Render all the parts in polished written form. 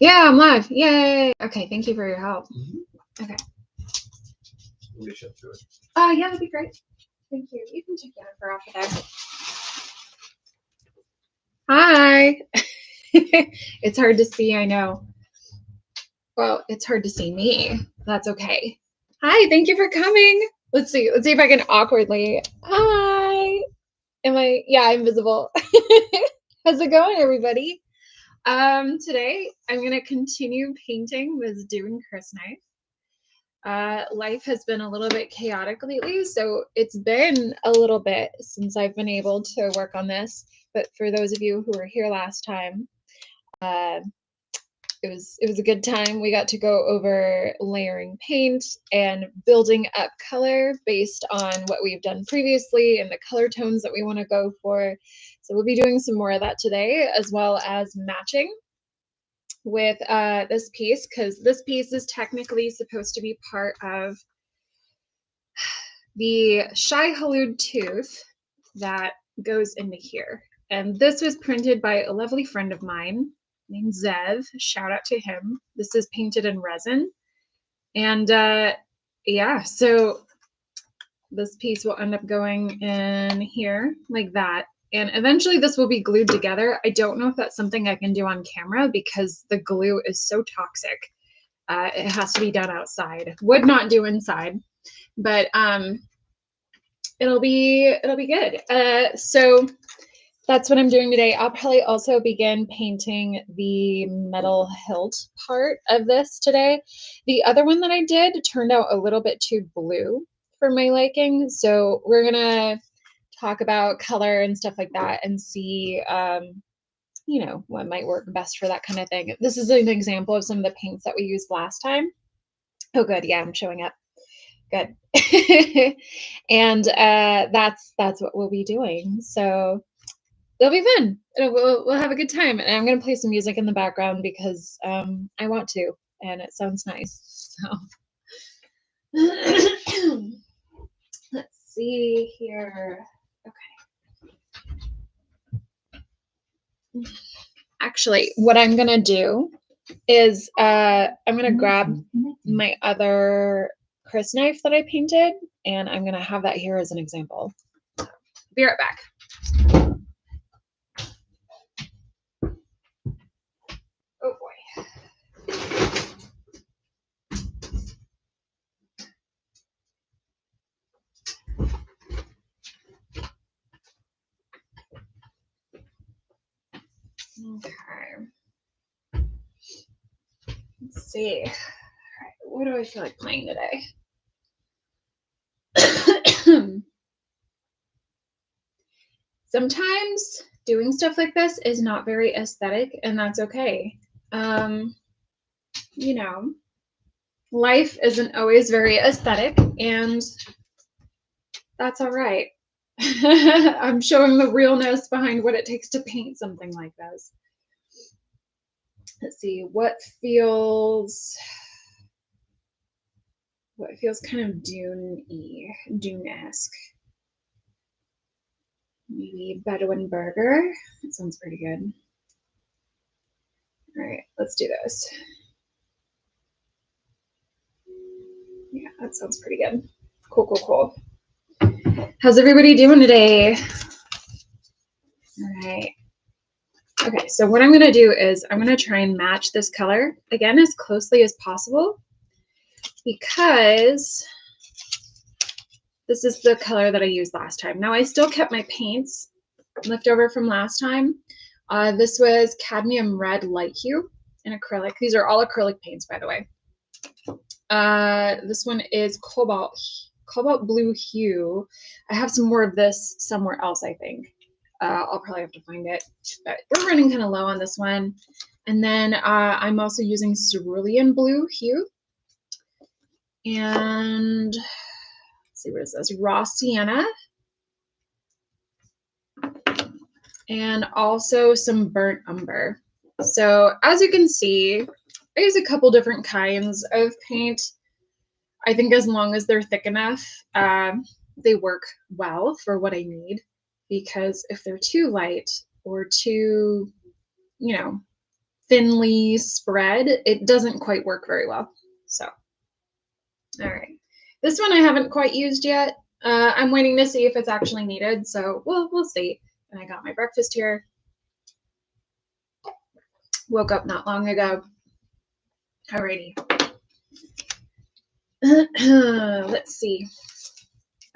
Yeah, I'm live. Yay. Okay, thank you for your help. Okay. Let me shut through it. Yeah, that'd be great. Thank you. You can take Jennifer off of there. Hi. It's hard to see, I know. Well, it's hard to see me. That's okay. Hi, thank you for coming. Let's see if I can awkwardly. Hi. Yeah, I'm visible. How's it going, everybody? Today I'm gonna continue painting with Dune Crysknife. Life has been a little bit chaotic lately, so it's been a little bit since I've been able to work on this. But for those of you who were here last time, uh, it was a good time. We got to go over layering paint and building up color based on what we've done previously and the color tones that we want to go for. So we'll be doing some more of that today, as well as matching with this piece, because this piece is technically supposed to be part of the Shai-Halud tooth that goes into here. And this was printed by a lovely friend of mine named Zev. Shout out to him. This is painted in resin. And yeah, so this piece will end up going in here like that. And eventually this will be glued together. I don't know if that's something I can do on camera because the glue is so toxic. It has to be done outside. Would not do inside, but it'll be good. So that's what I'm doing today. I'll probably also begin painting the metal hilt part of this today. The other one that I did turned out a little bit too blue for my liking, so we're gonna talk about color and stuff like that and see you know, what might work best for that kind of thing. This is an example of some of the paints that we used last time. Oh good, yeah, I'm showing up. Good. And that's what we'll be doing. So it'll be fun. We'll have a good time. And I'm gonna play some music in the background because I want to, and it sounds nice. So let's see here. Okay. Actually, what I'm gonna do is I'm gonna grab my other Crysknife that I painted, and I'm gonna have that here as an example. Be right back. Oh boy. Okay. Let's see. All right, what do I feel like playing today? Sometimes doing stuff like this is not very aesthetic, and that's okay. You know, life isn't always very aesthetic, and that's all right. I'm showing the realness behind what it takes to paint something like this. Let's see, what feels kind of Dune-y, Dune-esque. Maybe Bedouin burger. That sounds pretty good. All right, let's do this. Yeah, that sounds pretty good. Cool. How's everybody doing today? All right. Okay, so what I'm gonna do is I'm gonna try and match this color again as closely as possible because this is the color that I used last time. Now I still kept my paints left over from last time. This was cadmium red light hue and acrylic. These are all acrylic paints, by the way. This one is cobalt blue hue. I have some more of this somewhere else, I think. I'll probably have to find it, but we're running kind of low on this one. And then I'm also using cerulean blue hue. And let's see, what is this? Raw sienna. And also some burnt umber. So as you can see, I use a couple different kinds of paint. I think as long as they're thick enough, they work well for what I need. Because if they're too light or too, you know, thinly spread, it doesn't quite work very well. So, all right. This one I haven't quite used yet. I'm waiting to see if it's actually needed, so we'll see. And I got my breakfast here. Woke up not long ago. Alrighty. Let's see.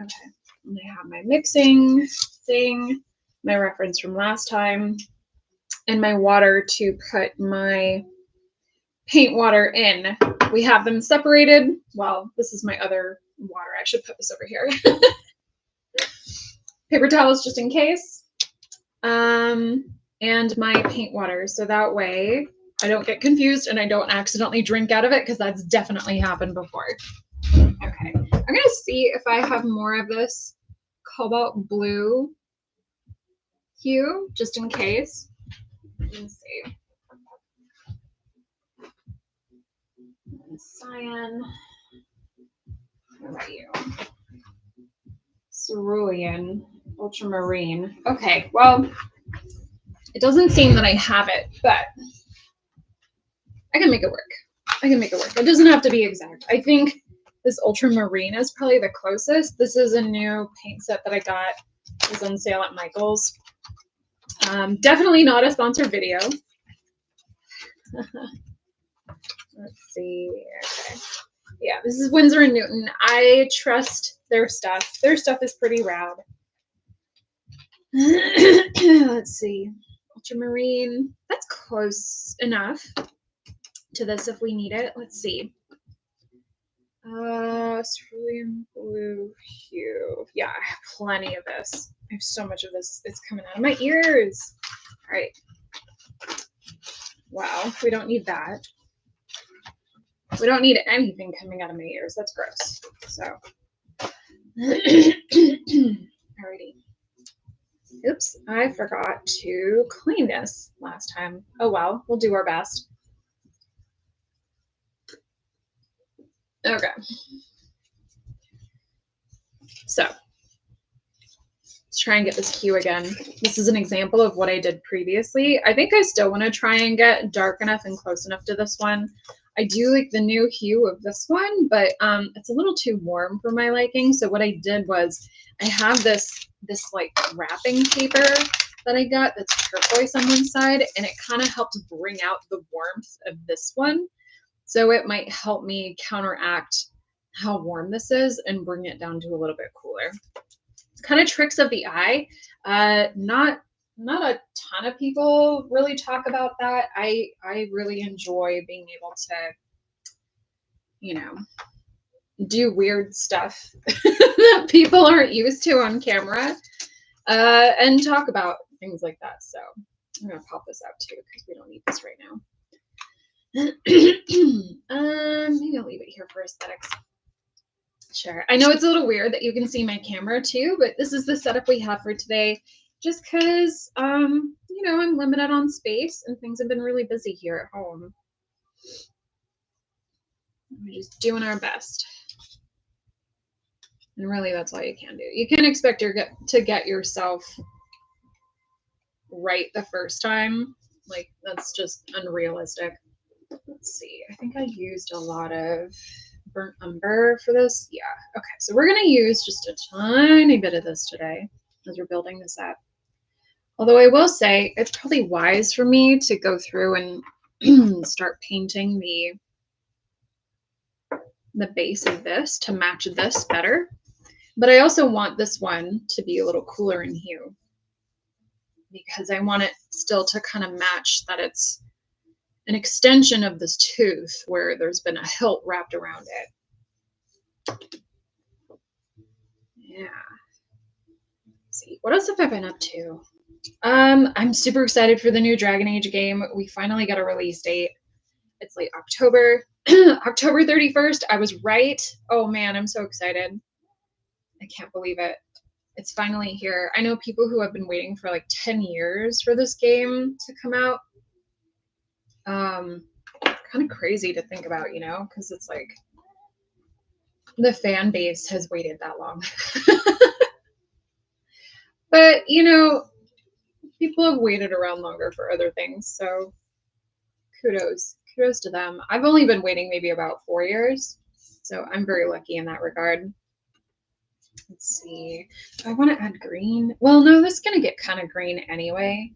Okay. And I have my mixing thing, my reference from last time, and my water to put my paint water in. We have them separated. Well, this is my other water. I should put this over here. Paper towels just in case. And my paint water. So that way I don't get confused and I don't accidentally drink out of it, because that's definitely happened before. Okay. I'm going to see if I have more of this cobalt blue hue, just in case. Let's see. Cyan. What about you? Cerulean. Ultramarine. Okay, well, it doesn't seem that I have it, but I can make it work. I can make it work. It doesn't have to be exact. I think this ultramarine is probably the closest. This is a new paint set that I got. It was on sale at Michael's. Definitely not a sponsored video. Let's see. Okay. Yeah, this is Winsor & Newton. I trust their stuff. Their stuff is pretty rad. Let's see. Ultramarine. That's close enough to this if we need it. Let's see. Cerulean blue hue. Yeah, I have plenty of this. I have so much of this. It's coming out of my ears. All right. Wow, we don't need that. We don't need anything coming out of my ears. That's gross. So, alrighty. Oops, I forgot to clean this last time. Oh well, we'll do our best. Okay. So, let's try and get this hue again. This is an example of what I did previously. I think I still want to try and get dark enough and close enough to this one. I do like the new hue of this one, but it's a little too warm for my liking. So what I did was I have this like wrapping paper that I got that's turquoise on one side, and it kind of helped bring out the warmth of this one. So it might help me counteract how warm this is and bring it down to a little bit cooler. It's kind of tricks of the eye. Not a ton of people really talk about that. I really enjoy being able to, you know, do weird stuff that people aren't used to on camera, and talk about things like that. So I'm gonna pop this out too, because we don't need this right now. Maybe I'll leave it here for aesthetics. Sure. I know it's a little weird that you can see my camera too, but this is the setup we have for today. Just because, you know, I'm limited on space and things have been really busy here at home. We're just doing our best. And really, that's all you can do. You can't expect to get yourself right the first time. Like, that's just unrealistic. Let's see. I think I used a lot of burnt umber for this. Yeah. Okay. So we're going to use just a tiny bit of this today as we're building this up. Although I will say it's probably wise for me to go through and start painting the base of this to match this better. But I also want this one to be a little cooler in hue, because I want it still to kind of match that it's an extension of this tooth where there's been a hilt wrapped around it. Yeah. Let's see, what else have I been up to? I'm super excited for the new Dragon Age game. We finally got a release date. It's late October. October 31st. I was right. Oh man, I'm so excited. I can't believe it. It's finally here. I know people who have been waiting for like 10 years for this game to come out. Kind of crazy to think about, you know, because it's like the fan base has waited that long. But, you know, people have waited around longer for other things, so Kudos to them. I've only been waiting maybe about 4 years, so I'm very lucky in that regard. Let's see. Do I want to add green? Well, no, this is going to get kind of green anyway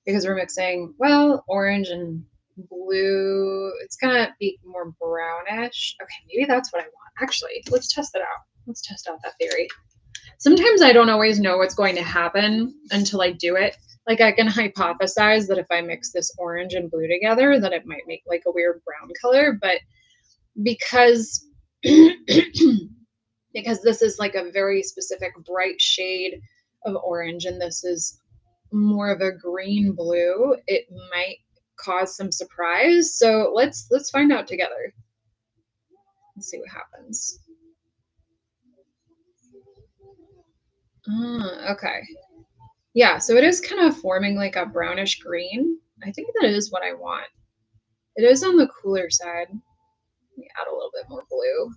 because we're mixing, well, orange and blue. It's going to be more brownish. Okay, maybe that's what I want. Actually, let's test it out. Let's test out that theory. Sometimes I don't always know what's going to happen until I do it. Like I can hypothesize that if I mix this orange and blue together, that it might make like a weird brown color, but because because this is like a very specific bright shade of orange and this is more of a green blue, it might cause some surprise. So let's find out together. Let's see what happens. Okay. Yeah, so it is kind of forming like a brownish green. I think that is what I want. It is on the cooler side. Let me add a little bit more blue.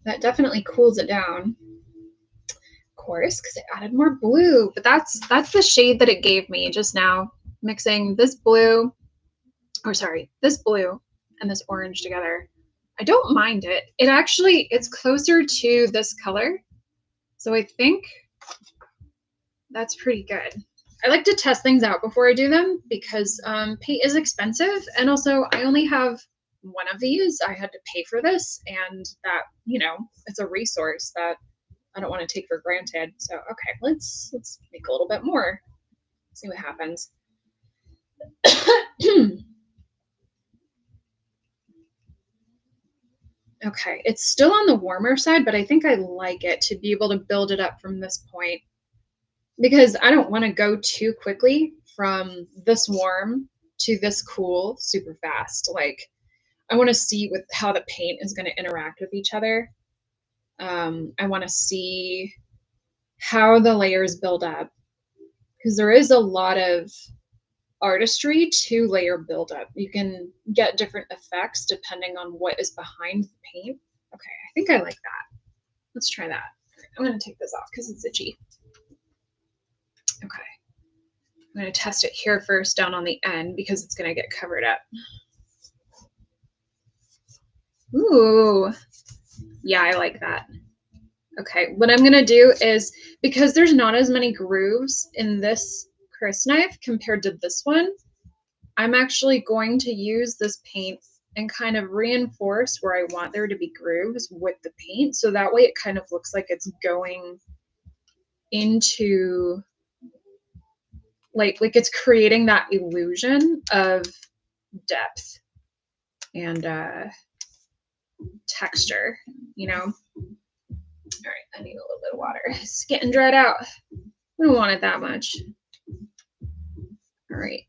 That definitely cools it down. Of course, because I added more blue. But that's the shade that it gave me just now. Mixing this blue, or sorry, this blue and this orange together. I don't mind it. It's closer to this color. So I think that's pretty good. I like to test things out before I do them because paint is expensive. And also I only have one of these. I had to pay for this and that, it's a resource that I don't want to take for granted. So, okay, let's make a little bit more. See what happens. Okay, it's still on the warmer side, but I think I like it to be able to build it up from this point because I don't want to go too quickly from this warm to this cool super fast. Like I want to see how the paint is going to interact with each other. I want to see how the layers build up because there is a lot of artistry to layer buildup. You can get different effects depending on what is behind the paint. Okay, I think I like that. Let's try that. I'm going to take this off because it's itchy. Okay. I'm going to test it here first down on the end because it's going to get covered up. Ooh. Yeah, I like that. Okay, what I'm going to do is, because there's not as many grooves in this Crysknife compared to this one, I'm actually going to use this paint and kind of reinforce where I want there to be grooves with the paint. So that way it kind of looks like it's going into, like it's creating that illusion of depth and texture, All right, I need a little bit of water. It's getting dried out. We don't want it that much. All right.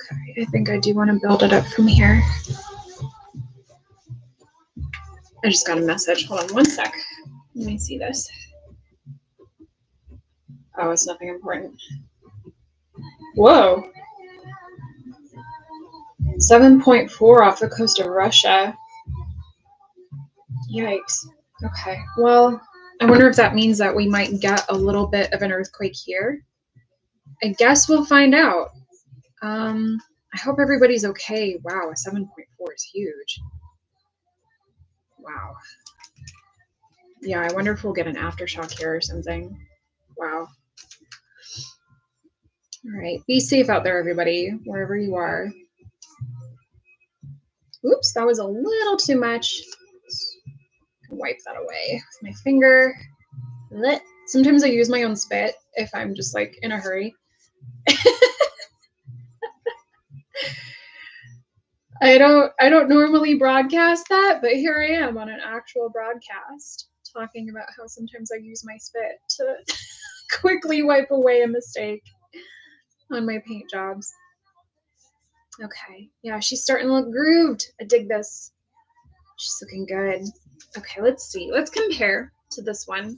Okay, I think I do want to build it up from here. I just got a message. Hold on one sec. Let me see this. Oh, it's nothing important. Whoa. 7.4 off the coast of Russia. Yikes. Okay. Well, I wonder if that means that we might get a little bit of an earthquake here. I guess we'll find out. I hope everybody's okay. Wow, a 7.4 is huge. Wow. Yeah, I wonder if we'll get an aftershock here or something. Wow. All right, be safe out there, everybody, wherever you are. Oops, that was a little too much. Wipe that away with my finger. Sometimes I use my own spit if I'm just like in a hurry. I don't normally broadcast that, but here I am on an actual broadcast talking about how sometimes I use my spit to quickly wipe away a mistake on my paint jobs. Okay, yeah, she's starting to look grooved. I dig this. She's looking good. Okay, let's see. Let's compare to this one.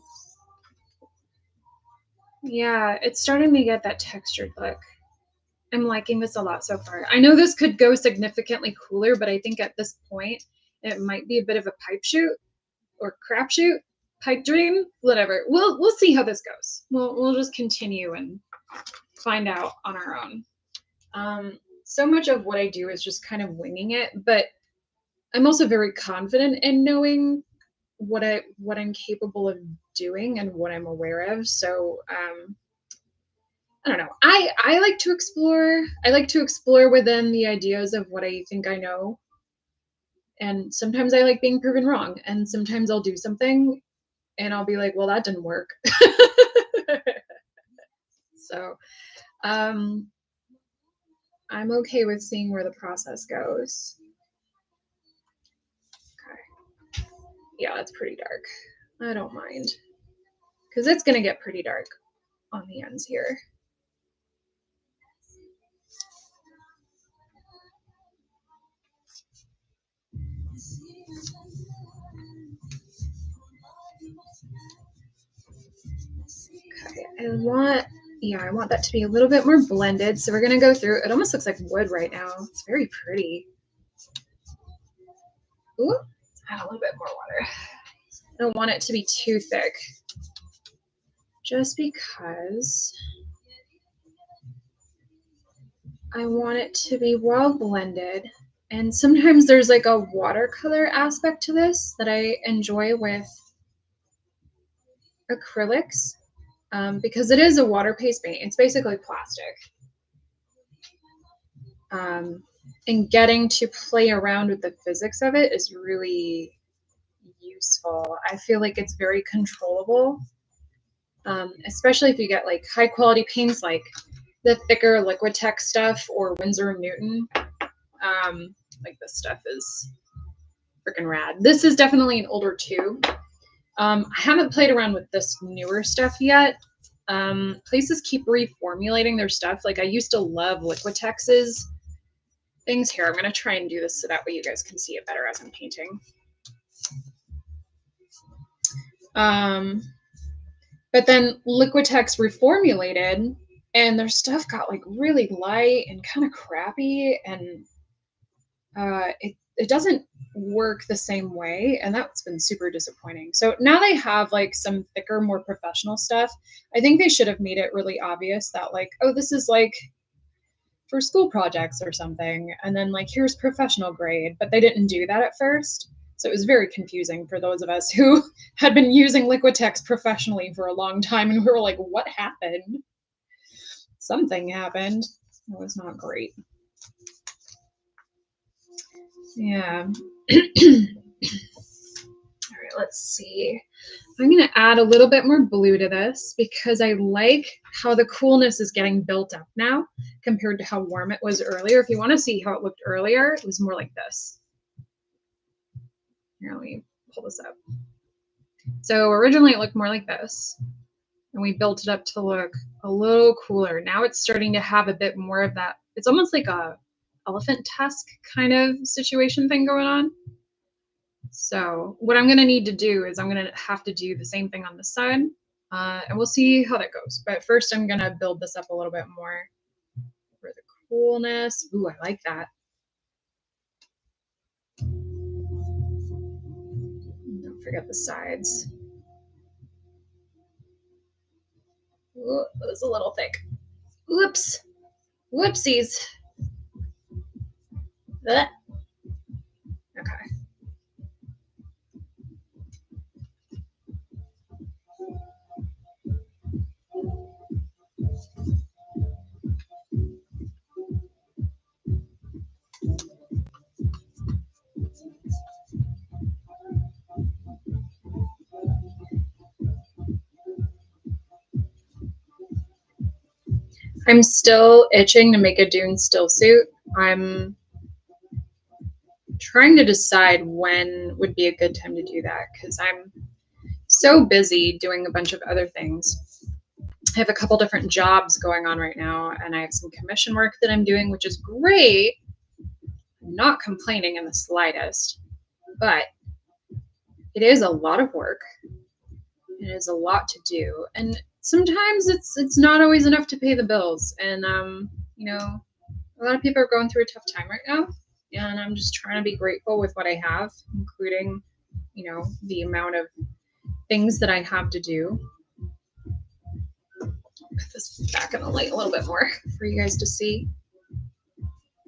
Yeah, it's starting to get that textured look. I'm liking this a lot so far. I know this could go significantly cooler, but I think at this point it might be a bit of a pipe shoot or crapshoot, pipe dream, whatever. We'll see how this goes. We'll just continue and find out on our own. So much of what I do is just kind of winging it, but I'm also very confident in knowing what I'm capable of doing and what I'm aware of. So I don't know. I like to explore. I like to explore within the ideas of what I think I know. And sometimes I like being proven wrong. And sometimes I'll do something and I'll be like, well, that didn't work. So um, I'm okay with seeing where the process goes. Okay. Yeah, that's pretty dark. I don't mind. Because it's going to get pretty dark on the ends here. Okay, I want that to be a little bit more blended. So we're gonna go through. It almost looks like wood right now. It's very pretty. Ooh, add a little bit more water. I don't want it to be too thick, just because I want it to be well blended. And sometimes there's like a watercolor aspect to this that I enjoy with acrylics, because it is a water-based paint. It's basically plastic. And getting to play around with the physics of it is really useful. I feel like it's very controllable, especially if you get like high quality paints like the thicker Liquitex stuff or Winsor & Newton. Like this stuff is freaking rad. This is definitely an older tube. I haven't played around with this newer stuff yet. Places keep reformulating their stuff. Like I used to love Liquitex's things. Here, I'm going to try and do this so that way you guys can see it better as I'm painting. But then Liquitex reformulated and their stuff got like really light and kind of crappy, and it doesn't work the same way, and that's been super disappointing. So now they have like some thicker, more professional stuff. I think they should have made it really obvious that like, oh, this is like for school projects or something, and then like here's professional grade, but they didn't do that at first. So it was very confusing for those of us who had been using Liquitex professionally for a long time, and we were like, what happened? Something happened. It was not great. Yeah. All right, let's see. I'm going to add a little bit more blue to this because I like how the coolness is getting built up now compared to how warm it was earlier. If you want to see how it looked earlier, it was more like this. Here, let me pull this up. So originally it looked more like this, and we built it up to look a little cooler. Now it's starting to have a bit more of that. It's almost like a elephant tusk kind of situation thing going on. So what I'm going to need to do is I'm going to have to do the same thing on the side, and we'll see how that goes. But first I'm going to build this up a little bit more for the coolness. Ooh, I like that. Don't forget the sides. Ooh, that was a little thick. Whoops. Whoopsies. Ugh. Okay. I'm still itching to make a Dune still suit. I'm trying to decide when would be a good time to do that because I'm so busy doing a bunch of other things. I have a couple different jobs going on right now, and I have some commission work that I'm doing, which is great. I'm not complaining in the slightest, but it is a lot of work. It is a lot to do, and sometimes it's not always enough to pay the bills, and you know, a lot of people are going through a tough time right now, and I'm just trying to be grateful with what I have, including, you know, the amount of things that I have to do. Put this back in the light a little bit more for you guys to see.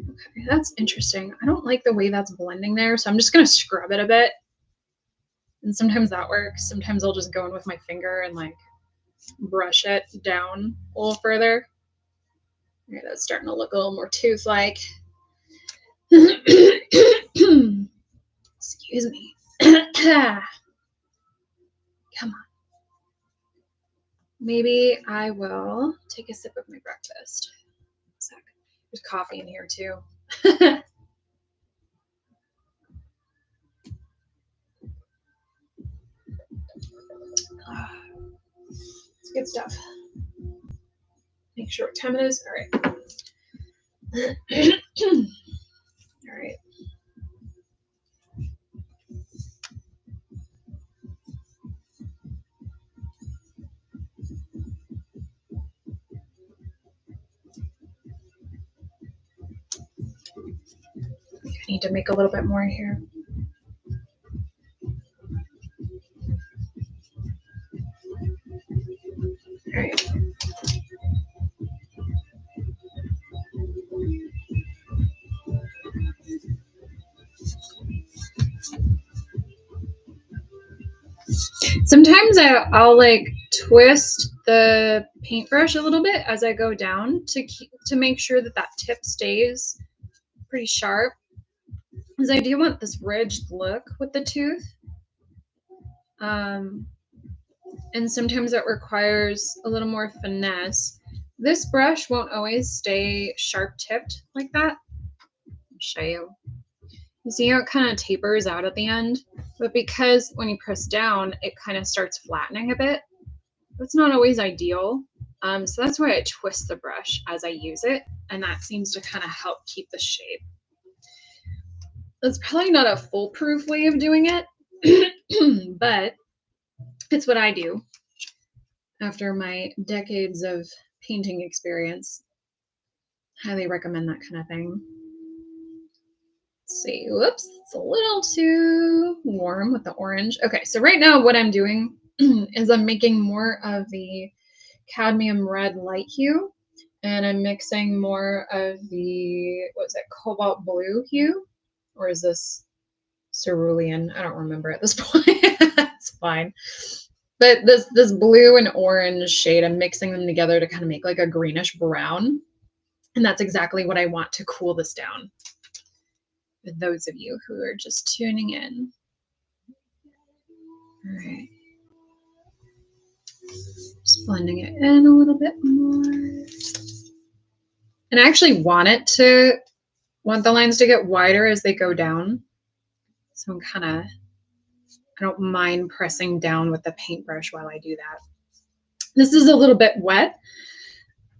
Okay, that's interesting. I don't like the way that's blending there, so I'm just gonna scrub it a bit. And sometimes that works. Sometimes I'll just go in with my finger and like brush it down a little further. Okay, that's starting to look a little more tooth-like. Excuse me. Come on. Maybe I will take a sip of my breakfast. There's coffee in here too. It's good stuff. Make sure what time it is. All right. All right. I need to make a little bit more here. All right. Sometimes I'll like twist the paintbrush a little bit as I go down to make sure that that tip stays pretty sharp, because I do want this ridged look with the tooth. And sometimes it requires a little more finesse. This brush won't always stay sharp tipped like that. I'll show you. You see how it kind of tapers out at the end? But because when you press down, it kind of starts flattening a bit. That's not always ideal. So that's why I twist the brush as I use it, and that seems to kind of help keep the shape. That's probably not a foolproof way of doing it, but it's what I do after my decades of painting experience. Highly recommend that kind of thing. Let's see, whoops, it's a little too warm with the orange. Okay, so right now what I'm doing is I'm making more of the cadmium red light hue, and I'm mixing more of the, what is it, cobalt blue hue? Or is this cerulean? I don't remember at this point. It's fine. But this blue and orange shade, I'm mixing them together to kind of make like a greenish brown. And that's exactly what I want to cool this down. For those of you who are just tuning in. All right. Just blending it in a little bit more. And I actually want the lines to get wider as they go down. So I don't mind pressing down with the paintbrush while I do that. This is a little bit wet,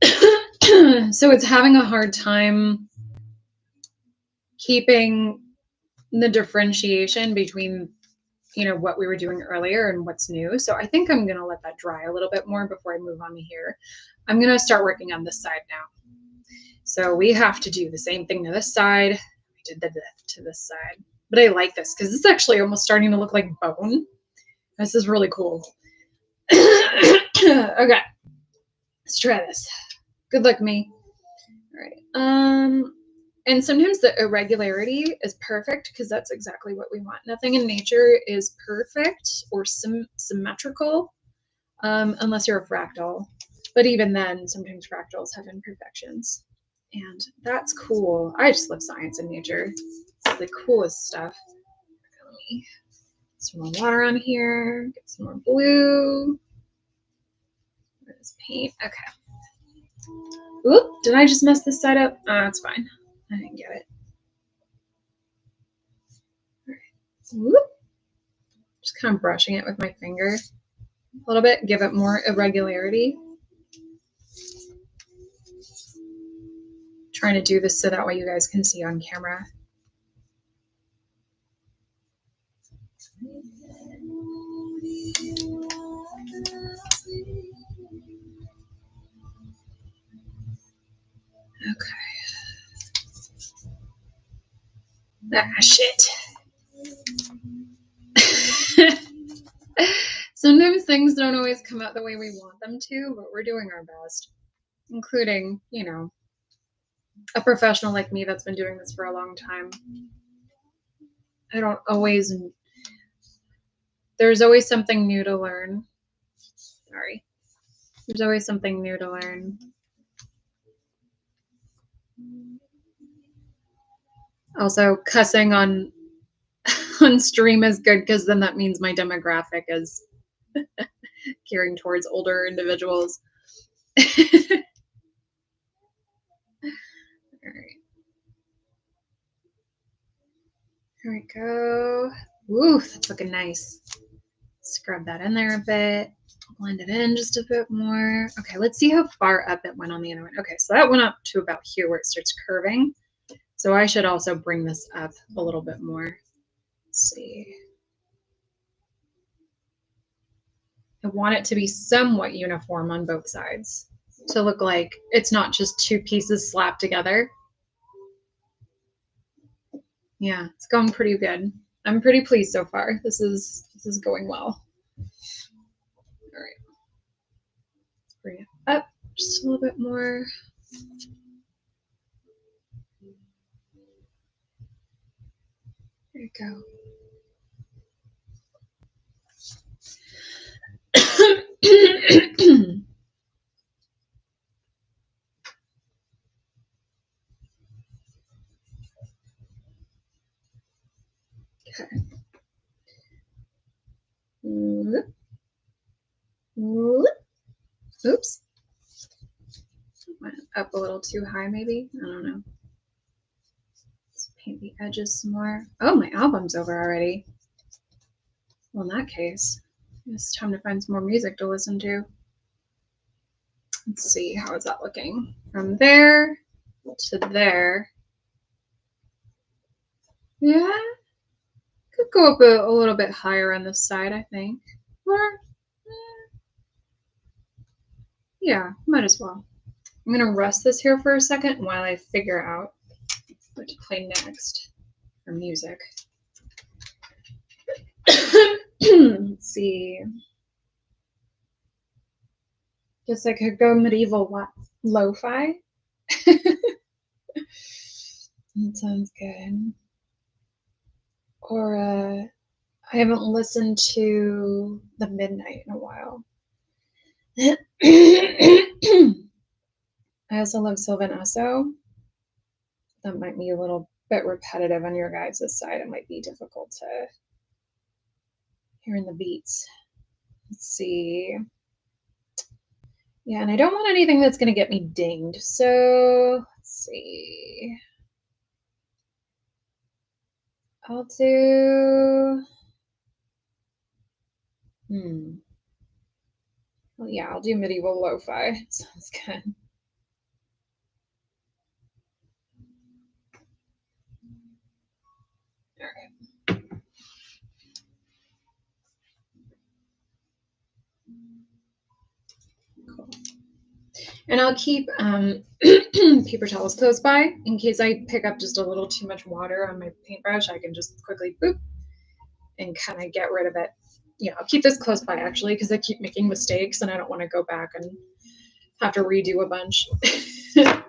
so it's having a hard time keeping the differentiation between, you know, what we were doing earlier and what's new. So I think I'm gonna let that dry a little bit more before I move on to here. I'm gonna start working on this side now. So we have to do the same thing to this side. We did to this side. But I like this because it's actually almost starting to look like bone. This is really cool. Okay, let's try this. Good luck, me. All right. And sometimes the irregularity is perfect because that's exactly what we want. Nothing in nature is perfect or symmetrical, unless you're a fractal. But even then, sometimes fractals have imperfections. And that's cool. I just love science and nature. It's the coolest stuff. Let me get some more water on here. Get some more blue. Where's paint? Okay. Oop, did I just mess this side up? It's fine. I didn't get it. All right. Whoop. Just kind of brushing it with my finger a little bit, give it more irregularity. Trying to do this so that way you guys can see on camera. Ah, shit. Sometimes things don't always come out the way we want them to, but we're doing our best, including, you know, a professional like me that's been doing this for a long time. I don't always, there's always something new to learn. Sorry. There's always something new to learn. Also, cussing on stream is good because then that means my demographic is gearing towards older individuals. All right. Here we go. Ooh, that's looking nice. Scrub that in there a bit. Blend it in just a bit more. Okay, let's see how far up it went on the other one. Okay, so that went up to about here where it starts curving. So I should also bring this up a little bit more. Let's see. I want it to be somewhat uniform on both sides to look like it's not just two pieces slapped together. Yeah, it's going pretty good. I'm pretty pleased so far. This is going well. All right. Let's bring it up just a little bit more. There you go. Okay. Oops. Went up a little too high, maybe. I don't know. Let's paint the edges some more. Oh, my album's over already. Well, in that case, it's time to find some more music to listen to. Let's see, how is that looking? From there to there. Yeah, could go up a little bit higher on this side, I think. Or, yeah, might as well. I'm going to rest this here for a second while I figure out what to play next for music. Let's see. Guess I could go medieval lo-fi. That sounds good. Or I haven't listened to The Midnight in a while. I also love Sylvan Esso. That might be a little bit repetitive on your guys' side. It might be difficult to hear in the beats. Let's see. Yeah, and I don't want anything that's going to get me dinged. So let's see. I'll do. Well, yeah, I'll do medieval lo-fi. Sounds good. All right. Cool. And I'll keep paper towels close by in case I pick up just a little too much water on my paintbrush. I can just quickly boop and kind of get rid of it. Yeah, I'll keep this close by actually because I keep making mistakes and I don't want to go back and have to redo a bunch. Let's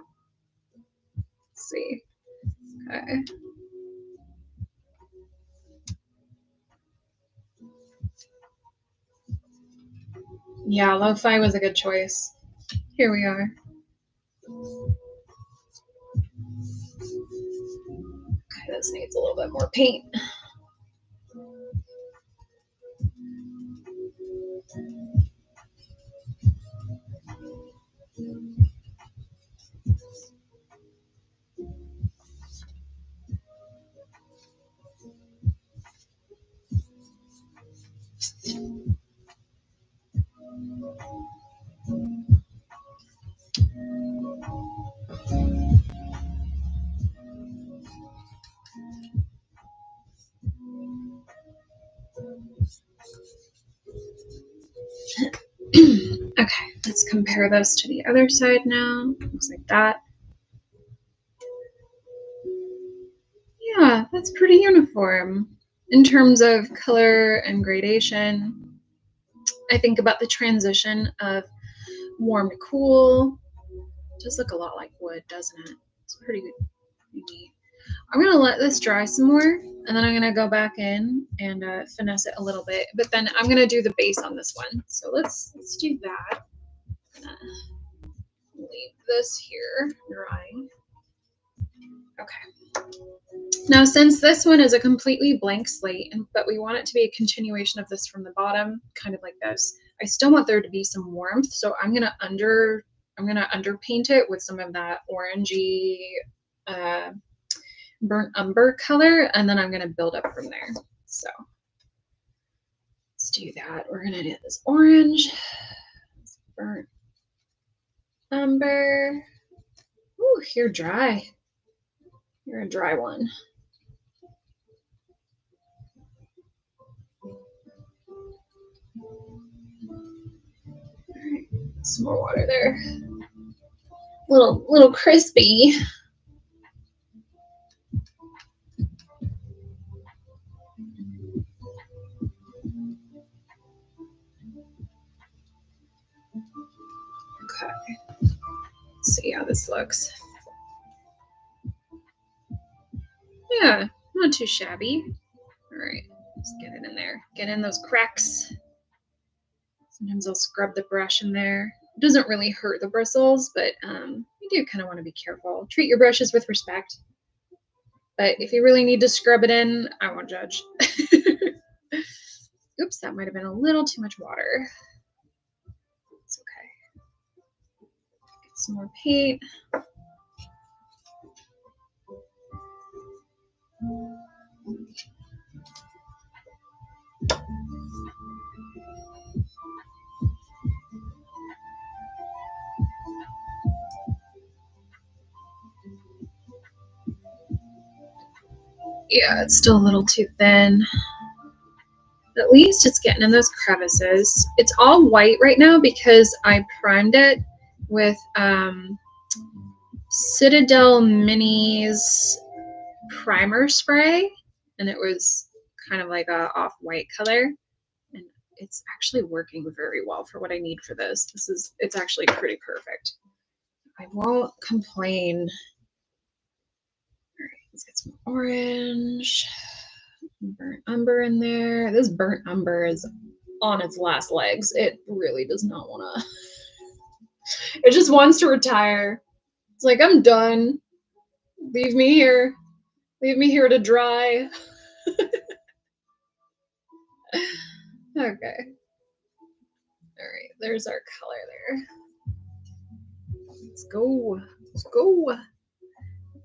see. Okay. Yeah, lo-fi was a good choice. Here we are. Okay, this needs a little bit more paint. Okay, let's compare this to the other side now. Looks like that. Yeah, that's pretty uniform. In terms of color and gradation, I think about the transition of warm to cool. It does look a lot like wood, doesn't it? It's pretty neat. I'm gonna let this dry some more, and then I'm gonna go back in and finesse it a little bit. But then I'm gonna do the base on this one. So let's do that. Leave this here drying. Okay. Now, since this one is a completely blank slate, but we want it to be a continuation of this from the bottom, kind of like this, I still want there to be some warmth. So I'm gonna underpaint it with some of that orangey burnt umber color, and then I'm gonna build up from there. So let's do that. We're gonna do this orange, this burnt umber. Ooh, you're dry. You're a dry one. All right, some more water there. Little crispy. Okay. Let's see how this looks. Yeah, not too shabby. All right, let's get it in there. Get in those cracks. Sometimes I'll scrub the brush in there. It doesn't really hurt the bristles, but you do kind of want to be careful. Treat your brushes with respect. But if you really need to scrub it in, I won't judge. Oops, that might have been a little too much water. It's okay. Get some more paint. Yeah, it's still a little too thin. At least it's getting in those crevices. It's all white right now because I primed it with Citadel Minis primer spray, and it was kind of like a off-white color, and it's actually working very well for what I need for this. It's actually pretty perfect. I won't complain. All right, let's get some orange. Burnt umber in there. This burnt umber is on its last legs. It really does not want to. It just wants to retire. It's like, I'm done. Leave me here. Leave me here to dry. Okay. All right, there's our color there. Let's go. Let's go. I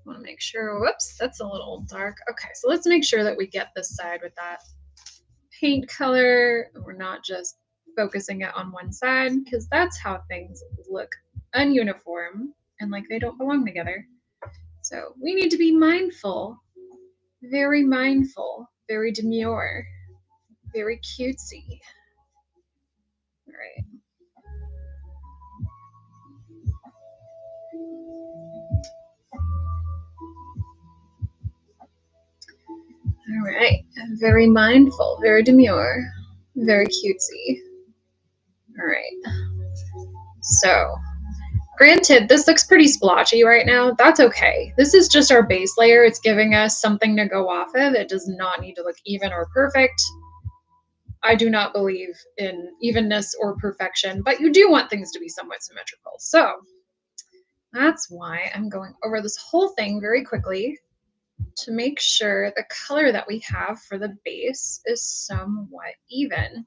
want to make sure. Whoops, that's a little dark. Okay, so let's make sure that we get this side with that paint color. We're not just focusing it on one side, because that's how things look ununiform and like they don't belong together. So we need to be mindful, very demure, very cutesy. All right. All right, very mindful, very demure, very cutesy. All right, so granted, this looks pretty splotchy right now. That's okay. This is just our base layer. It's giving us something to go off of. It does not need to look even or perfect. I do not believe in evenness or perfection, but you do want things to be somewhat symmetrical. So that's why I'm going over this whole thing very quickly to make sure the color that we have for the base is somewhat even.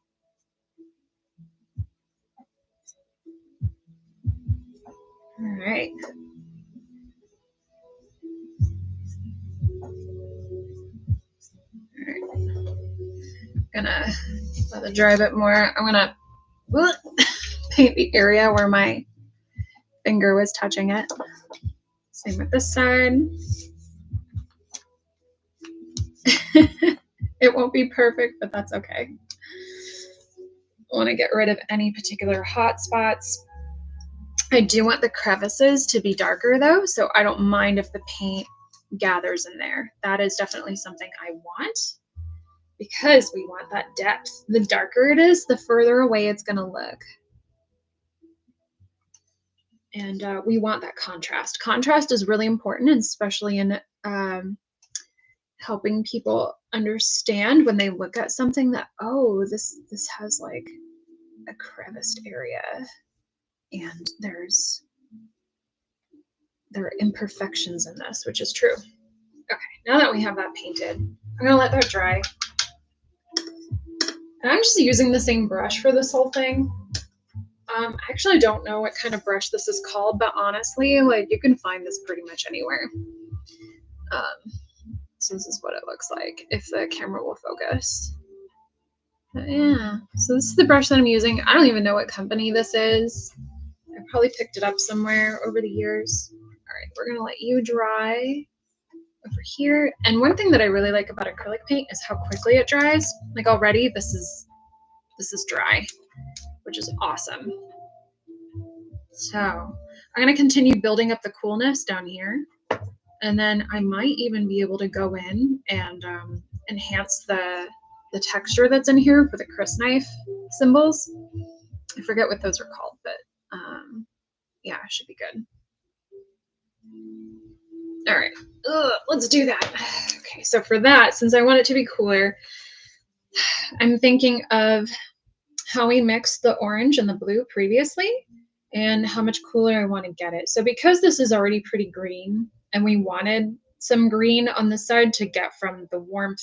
All right. Gonna let it dry a bit more. I'm gonna paint the area where my finger was touching it. Same with this side. It won't be perfect, but that's okay. I want to get rid of any particular hot spots. I do want the crevices to be darker though, so I don't mind if the paint gathers in there. That is definitely something I want because we want that depth. The darker it is, the further away it's going to look. And we want that contrast. Contrast is really important, especially in helping people understand when they look at something that, oh, this has like a creviced area and there are imperfections in this, which is true. Okay, now that we have that painted, I'm gonna let that dry. And I'm just using the same brush for this whole thing. I actually don't know what kind of brush this is called, but honestly, like you can find this pretty much anywhere. So this is what it looks like if the camera will focus. But yeah, so this is the brush that I'm using. I don't even know what company this is. I probably picked it up somewhere over the years. All right, we're gonna let you dry over here. And one thing that I really like about acrylic paint is how quickly it dries. Like already this is dry, which is awesome. So I'm gonna continue building up the coolness down here. And then I might even be able to go in and enhance the texture that's in here for the Crysknife symbols. I forget what those are called, but yeah, it should be good. All right, let's do that. Okay, so for that, since I want it to be cooler, I'm thinking of how we mixed the orange and the blue previously and how much cooler I want to get it. So because this is already pretty green and we wanted some green on the side to get from the warmth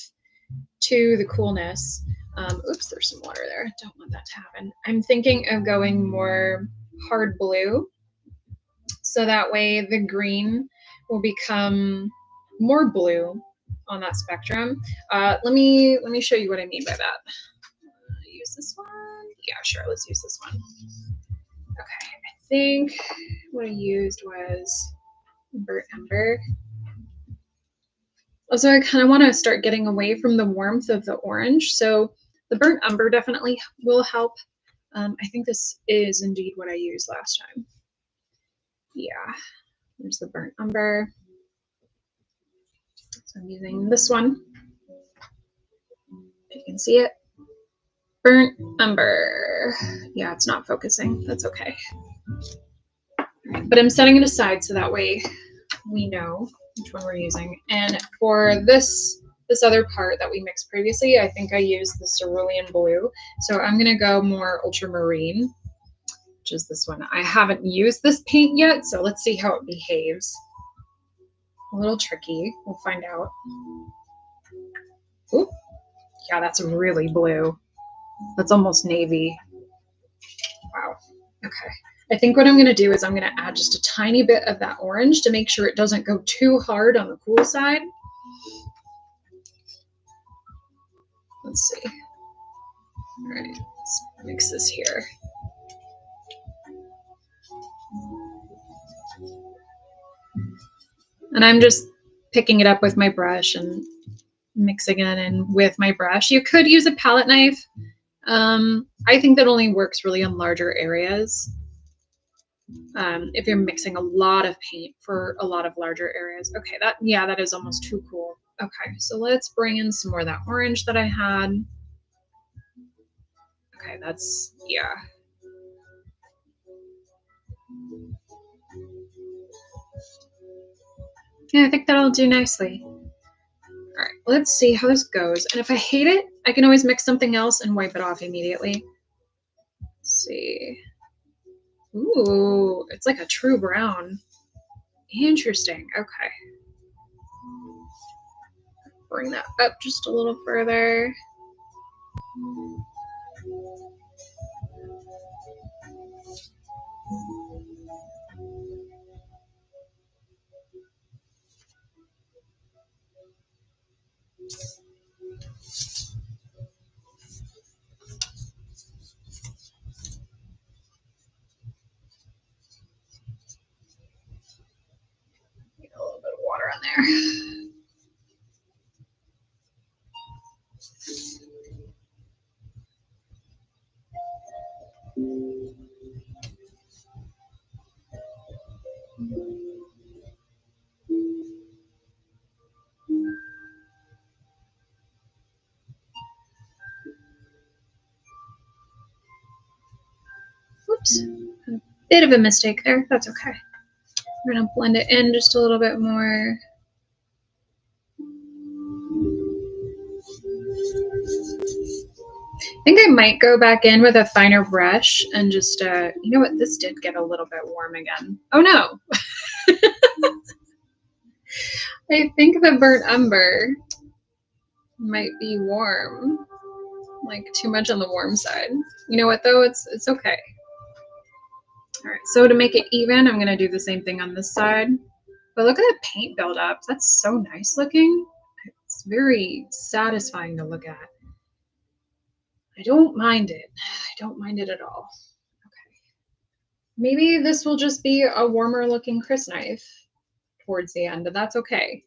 to the coolness. Oops, there's some water there. Don't want that to happen. I'm thinking of going more hard blue. So that way the green will become more blue on that spectrum. Let me show you what I mean by that. Use this one. Yeah, sure. Let's use this one. Okay, I think what I used was burnt umber. Also, I kind of want to start getting away from the warmth of the orange, so the burnt umber definitely will help. I think this is indeed what I used last time. Yeah, there's the burnt umber. So I'm using this one. If you can see it. Burnt umber. Yeah, it's not focusing. That's okay. But I'm setting it aside so that way we know which one we're using. And for this other part that we mixed previously, I think I used the cerulean blue. So I'm gonna go more ultramarine, which is this one. I haven't used this paint yet, so let's see how it behaves. A little tricky, we'll find out. Ooh, yeah, that's really blue. That's almost navy. Wow, okay. I think what I'm gonna do is I'm gonna add just a tiny bit of that orange to make sure it doesn't go too hard on the cool side. Let's see. All right, let's mix this here. And I'm just picking it up with my brush and mixing it in with my brush. You could use a palette knife. I think that only works really in larger areas. If you're mixing a lot of paint for a lot of larger areas. Okay, that is almost too cool. Okay, so let's bring in some more of that orange that I had. Okay, that's, yeah. Yeah, I think that'll do nicely. All right, let's see how this goes. And if I hate it, I can always mix something else and wipe it off immediately. Let's see. Ooh, it's like a true brown. Interesting. Okay. Bring that up just a little further. Get a little bit of water on there. Oops, a bit of a mistake there. That's okay. We're gonna blend it in just a little bit more. I think I might go back in with a finer brush and just, you know what? This did get a little bit warm again. Oh no. I think the burnt umber might be warm, like too much on the warm side. You know what though? It's okay. All right, so to make it even, I'm gonna do the same thing on this side. But look at the paint buildup. That's so nice looking. It's very satisfying to look at. I don't mind it. I don't mind it at all. Okay. Maybe this will just be a warmer looking Crysknife towards the end, but that's okay.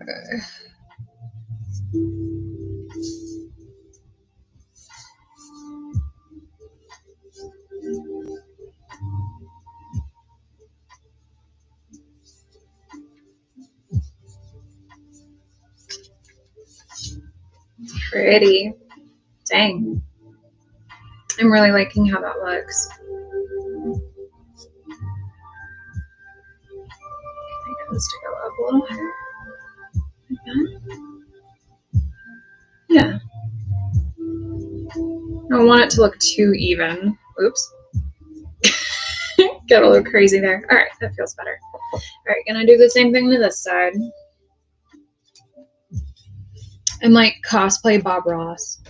Okay. Pretty. Dang. I'm really liking how that looks. I think it was to go up a little higher. Like that. Yeah. I don't want it to look too even. Oops. Get a little crazy there. All right, that feels better. All right, gonna do the same thing to this side. I'm like cosplay Bob Ross.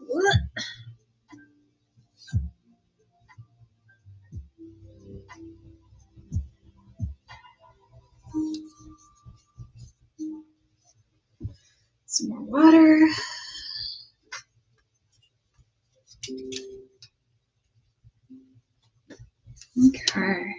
What? Some more water. Okay.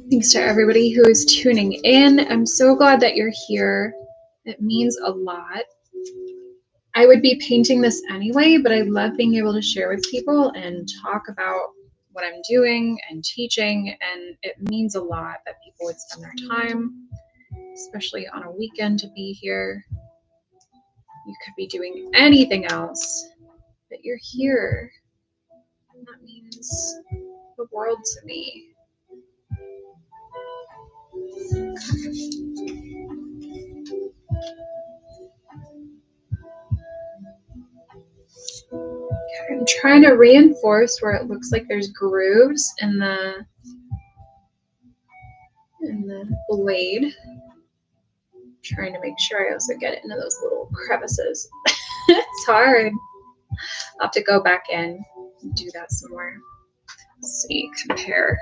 Thanks to everybody who is tuning in. I'm so glad that you're here. It means a lot. I would be painting this anyway, but I love being able to share with people and talk about what I'm doing and teaching, and it means a lot that people would spend their time, especially on a weekend, to be here. You could be doing anything else, but you're here, and that means the world to me. Okay, I'm trying to reinforce where it looks like there's grooves in the blade. I'm trying to make sure I also get it into those little crevices. It's hard. I'll have to go back in and do that some more. Let's see, compare.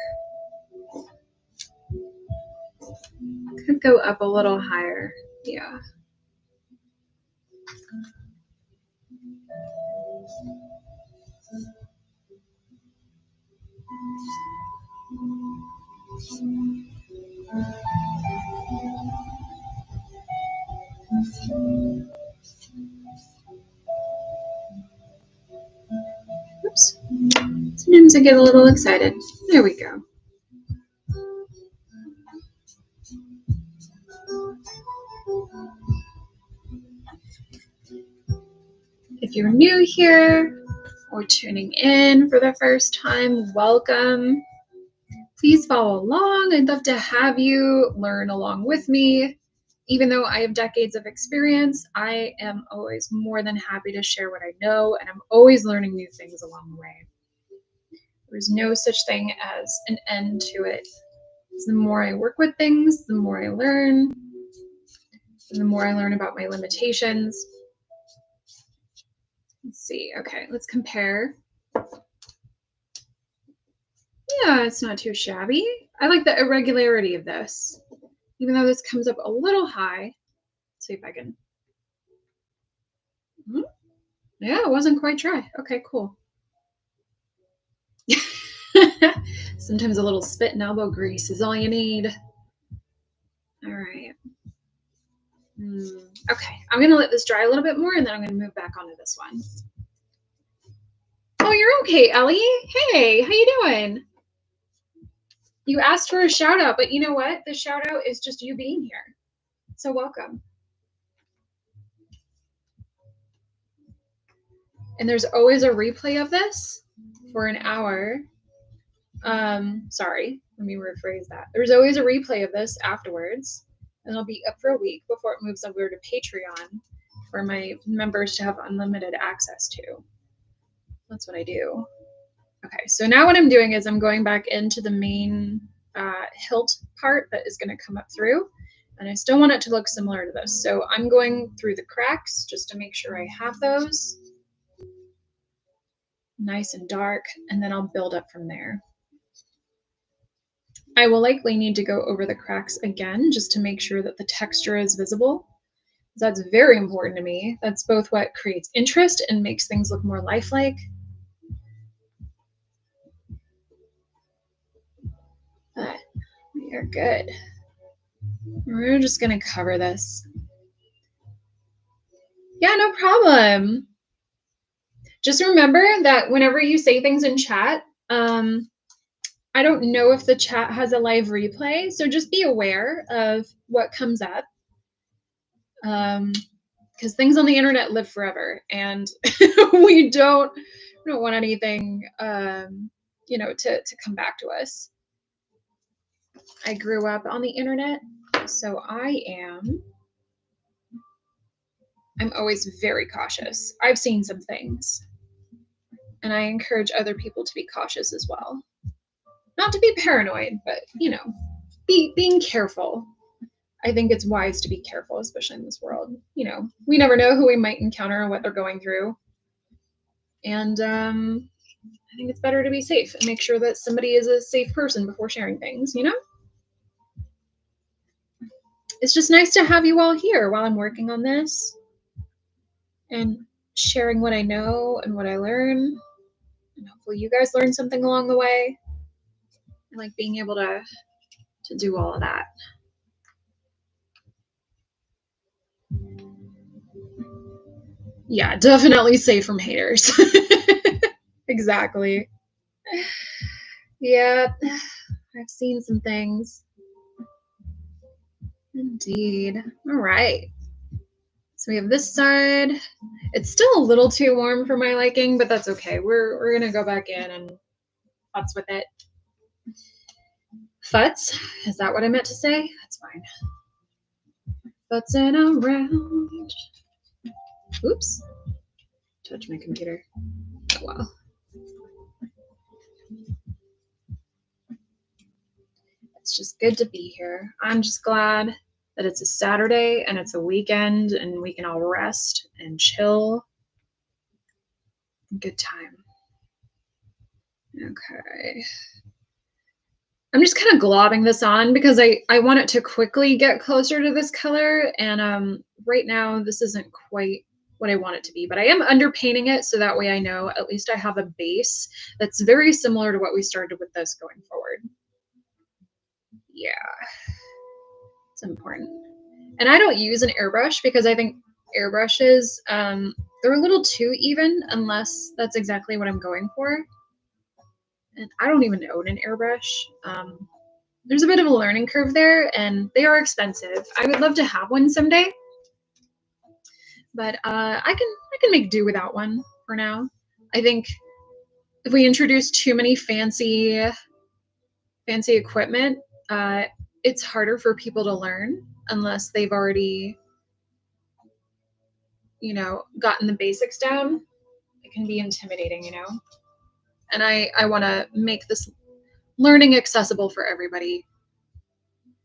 Could go up a little higher. Yeah. Oops. Sometimes I get a little excited. There we go. If you're new here or tuning in for the first time, welcome. Please follow along. I'd love to have you learn along with me. Even though I have decades of experience, I am always more than happy to share what I know, and I'm always learning new things along the way. There's no such thing as an end to it. The more I work with things, the more I learn, and the more I learn about my limitations. Let's see. Okay, let's compare. Yeah, it's not too shabby. I like the irregularity of this. Even though this comes up a little high. Let's see if I can Yeah, it wasn't quite dry. Okay, cool. Sometimes a little spit and elbow grease is all you need. All right. Okay, I'm gonna let this dry a little bit more and then I'm gonna move back onto this one. Oh, you're okay, Ellie. Hey, how you doing? You asked for a shout out, but you know what? The shout out is just you being here. So welcome. And there's always a replay of this for an hour. Sorry, let me rephrase that. There's always a replay of this afterwards, and it'll be up for a week before it moves over to Patreon for my members to have unlimited access to. That's what I do. Okay, so now what I'm doing is I'm going back into the main hilt part that is going to come up through, and I still want it to look similar to this. So I'm going through the cracks just to make sure I have those nice and dark, and then I'll build up from there. I will likely need to go over the cracks again just to make sure that the texture is visible. That's very important to me. That's both what creates interest and makes things look more lifelike. But we are good. We're just gonna cover this. Yeah, no problem. Just remember that whenever you say things in chat, I don't know if the chat has a live replay, so just be aware of what comes up. Because things on the internet live forever, and we don't want anything, to come back to us. I grew up on the internet, so I'm always very cautious. I've seen some things, and I encourage other people to be cautious as well. Not to be paranoid, but being careful. I think it's wise to be careful, especially in this world. We never know who we might encounter and what they're going through. And I think it's better to be safe and make sure that somebody is a safe person before sharing things, It's just nice to have you all here while I'm working on this and sharing what I know and what I learn. And hopefully you guys learn something along the way. I like being able to do all of that. Yeah, definitely safe from haters. Exactly. Yeah, I've seen some things. Indeed. All right. So we have this side. It's still a little too warm for my liking, but that's okay. We're gonna go back in and futz with it. Futz? Is that what I meant to say? That's fine. Futzing around. Oops. Touch my computer. Oh well. It's just good to be here. I'm just glad that it's a Saturday and it's a weekend and we can all rest and chill. Good time. Okay. I'm just kind of globbing this on because I want it to quickly get closer to this color, and right now this isn't quite what I want it to be, but I am underpainting it so that way I know at least I have a base that's very similar to what we started with this going forward. Yeah, it's important. And I don't use an airbrush because I think airbrushes, they're a little too even unless that's exactly what I'm going for. And I don't even own an airbrush. There's a bit of a learning curve there, and they are expensive. I would love to have one someday, but I can make do without one for now. I think if we introduce too many fancy equipment, it's harder for people to learn unless they've already, gotten the basics down. It can be intimidating, And I want to make this learning accessible for everybody.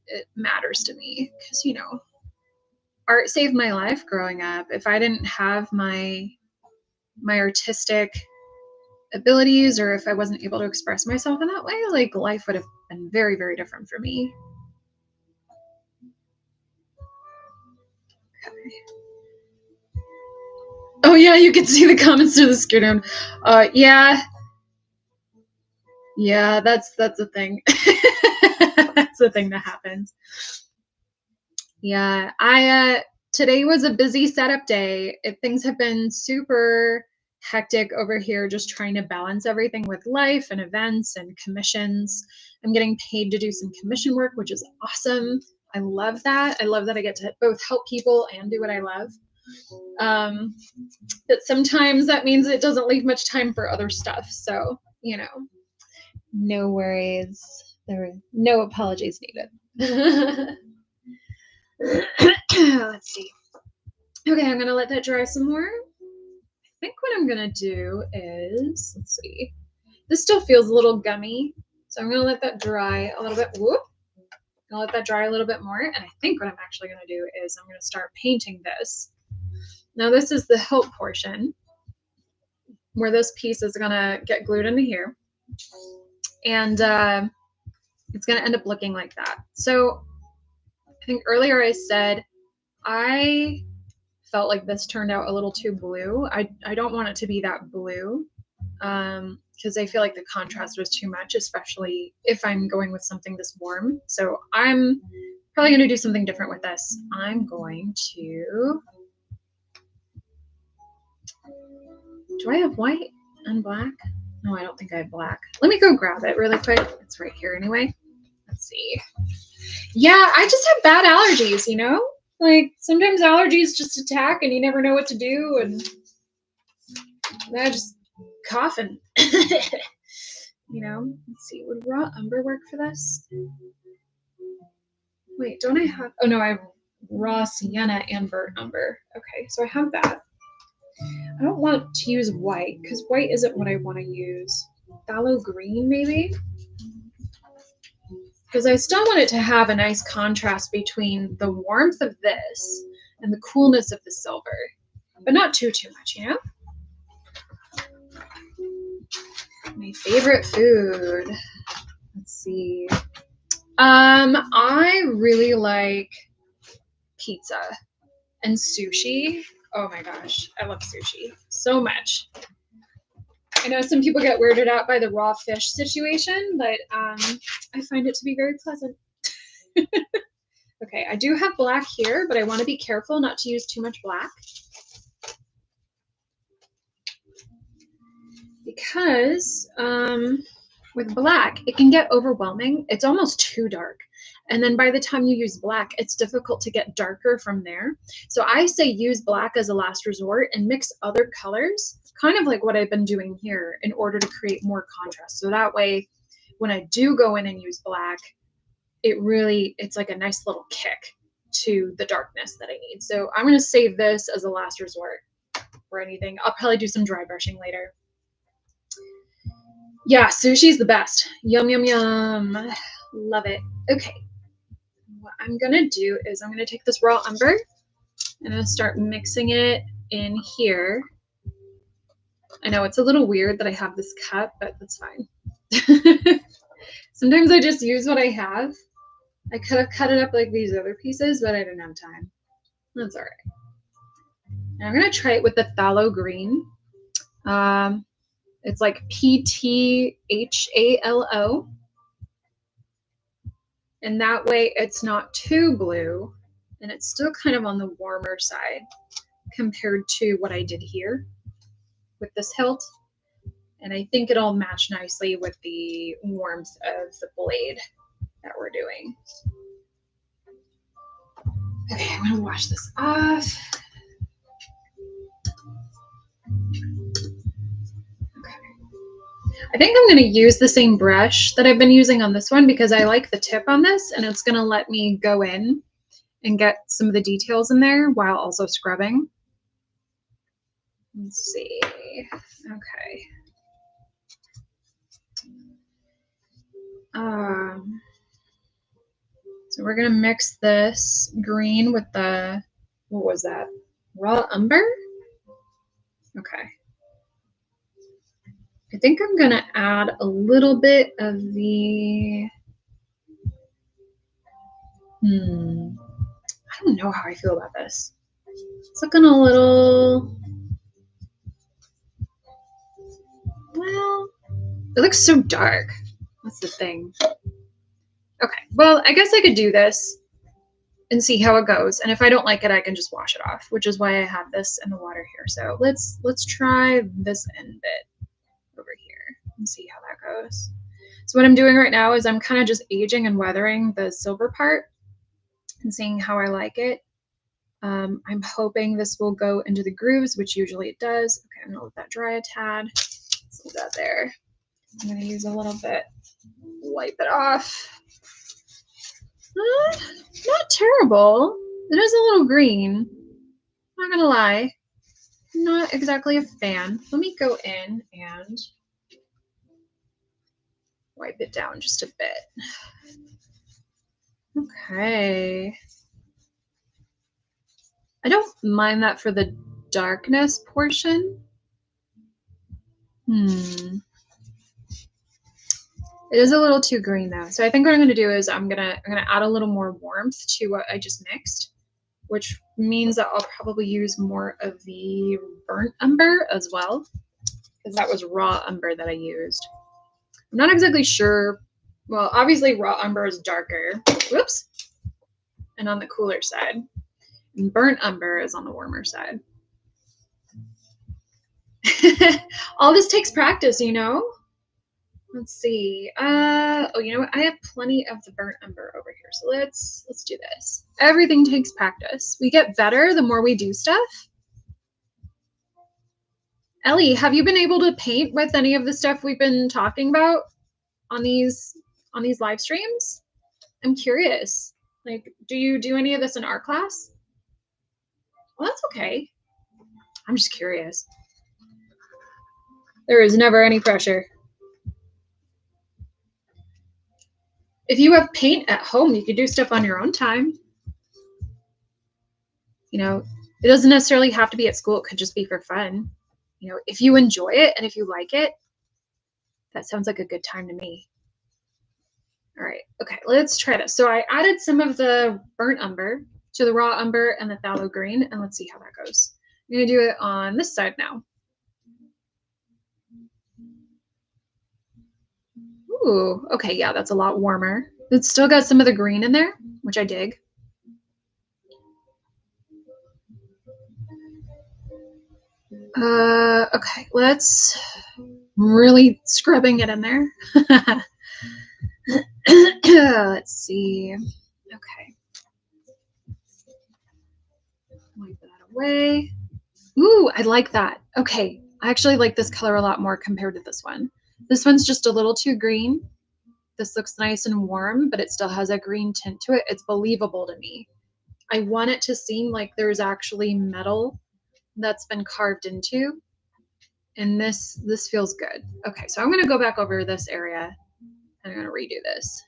It matters to me because, art saved my life growing up. If I didn't have my artistic abilities, or if I wasn't able to express myself in that way, like life would have been very, very different for me. Okay. Oh yeah, you can see the comments through the screen. Yeah, that's a thing. That's the thing that happens. Yeah, I today was a busy setup day. Things have been super hectic over here, just trying to balance everything with life and events and commissions. I'm getting paid to do some commission work, which is awesome. I love that. I love that I get to both help people and do what I love. But sometimes that means it doesn't leave much time for other stuff. So, no worries. There are no apologies needed. Let's see. Okay, I'm gonna let that dry some more. I think what I'm gonna do is, let's see. This still feels a little gummy, so I'm gonna let that dry a little bit. Whoop. I'll let that dry a little bit more, and I think what I'm actually gonna do is I'm gonna start painting this. Now this is the hilt portion, where this piece is gonna get glued into here, and it's gonna end up looking like that. So I think earlier I said I felt like this turned out a little too blue. I don't want it to be that blue because I feel like the contrast was too much, especially if I'm going with something this warm. So I'm probably going to do something different with this. I'm going to, do I have white and black? No, I don't think I have black. Let me go grab it really quick. It's right here anyway. Let's see. Yeah, I just have bad allergies, Like sometimes allergies just attack and you never know what to do, and I just coughing. Let's see, would raw umber work for this? Wait, don't I have, oh no, I have raw sienna and burnt umber. Okay, so I have that. I don't want to use white because white isn't what I want to use. Phthalo green, maybe? Because I still want it to have a nice contrast between the warmth of this and the coolness of the silver, but not too much, My favorite food. Let's see. I really like pizza and sushi. Oh my gosh, I love sushi so much. I know some people get weirded out by the raw fish situation, but I find it to be very pleasant. Okay, I do have black here, but I want to be careful not to use too much black. Because with black, it can get overwhelming. It's almost too dark. And then by the time you use black, it's difficult to get darker from there. So I say use black as a last resort and mix other colors, kind of like what I've been doing here, in order to create more contrast. So that way, when I do go in and use black, it's like a nice little kick to the darkness that I need. So I'm going to save this as a last resort for anything. I'll probably do some dry brushing later. Yeah, sushi's the best. Yum, yum, yum. Love it. Okay. What I'm going to do is I'm going to take this raw umber and I'm going to start mixing it in here. I know it's a little weird that I have this cup, but that's fine. Sometimes I just use what I have. I could have cut it up like these other pieces, but I didn't have time. That's all right. And I'm going to try it with the phthalo green. It's like PTHALO. And that way it's not too blue and it's still kind of on the warmer side compared to what I did here with this hilt. And I think it'll match nicely with the warmth of the blade that we're doing. Okay, I'm gonna wash this off. Okay. I think I'm gonna use the same brush that I've been using on this one because I like the tip on this and it's gonna let me go in and get some of the details in there while also scrubbing. Let's see. Okay. So we're gonna mix this green with the, what was that? Raw umber? Okay. I think I'm gonna add a little bit of the, I don't know how I feel about this. It's looking a little It looks so dark. That's the thing. Okay, well, I guess I could do this and see how it goes. And if I don't like it, I can just wash it off, which is why I have this in the water here. So let's try this end bit over here and see how that goes. So what I'm doing right now is I'm kind of just aging and weathering the silver part and seeing how I like it. I'm hoping this will go into the grooves, which usually it does. Okay, I'm gonna let that dry a tad. Let's leave that there. I'm gonna use a little bit, wipe it off. Not terrible. It is a little green. Not gonna lie. Not exactly a fan. Let me go in and wipe it down just a bit. Okay. I don't mind that for the darkness portion. It is a little too green though. So I think what I'm gonna do is I'm gonna add a little more warmth to what I just mixed, which means that I'll probably use more of the burnt umber as well, because that was raw umber that I used. I'm not exactly sure. Well, obviously raw umber is darker. Whoops. And on the cooler side. And burnt umber is on the warmer side. All this takes practice, you know? Let's see. Oh, you know what? I have plenty of the burnt umber over here. So let's do this. Everything takes practice. We get better the more we do stuff. Ellie, have you been able to paint with any of the stuff we've been talking about on these live streams? I'm curious. Like, do you do any of this in art class? Well, that's okay. I'm just curious. There is never any pressure. If you have paint at home, you could do stuff on your own time. You know, it doesn't necessarily have to be at school. It could just be for fun. You know, if you enjoy it and if you like it, that sounds like a good time to me. All right, okay, let's try this. So I added some of the burnt umber to the raw umber and the phthalo green, and let's see how that goes. I'm gonna do it on this side now. Ooh, okay, yeah, that's a lot warmer. It's still got some of the green in there, which I dig. Okay, let's really scrubbing it in there. Let's see. Okay. Wipe that away. Ooh, I like that. Okay, I actually like this color a lot more compared to this one. This one's just a little too green. This looks nice and warm, but it still has a green tint to it. It's believable to me. I want it to seem like there's actually metal that's been carved into. And this feels good. Okay, so I'm gonna go back over this area and I'm gonna redo this.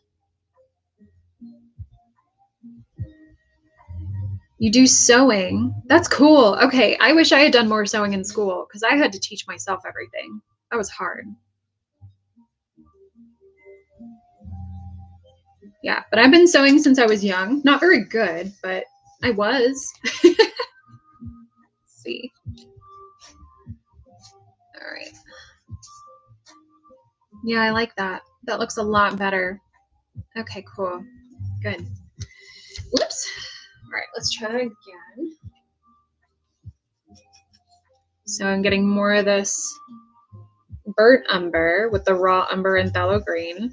You do sewing? That's cool. Okay, I wish I had done more sewing in school because I had to teach myself everything. That was hard. Yeah, but I've been sewing since I was young. Not very good, but I was. Let's see. All right. Yeah, I like that. That looks a lot better. Okay, cool. Good. Whoops. All right, let's try that again. So I'm getting more of this burnt umber with the raw umber and phthalo green,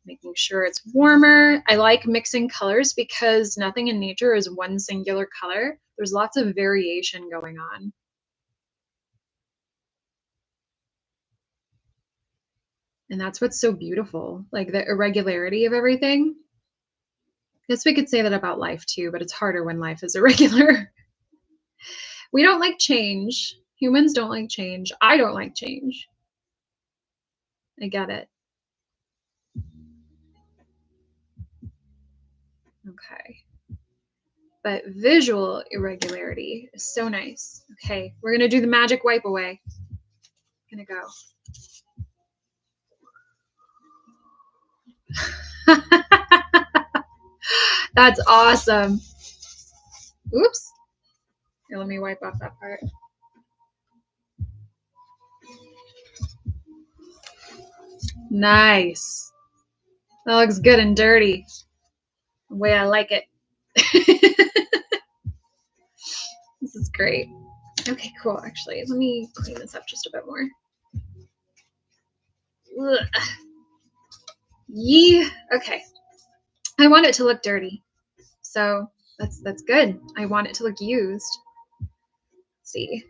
making sure it's warmer. I like mixing colors because nothing in nature is one singular color. There's lots of variation going on. And that's what's so beautiful, like the irregularity of everything. I guess we could say that about life too, but it's harder when life is irregular. We don't like change. Humans don't like change. I don't like change. I get it. Okay. But visual irregularity is so nice. Okay, we're gonna do the magic wipe away. Gonna go. That's awesome. Oops. Here, let me wipe off that part. Nice. That looks good and dirty. The way I like it. This is great. Okay, cool. Actually, let me clean this up just a bit more. Ugh. Yee. Okay. I want it to look dirty. So that's good. I want it to look used. Let's see.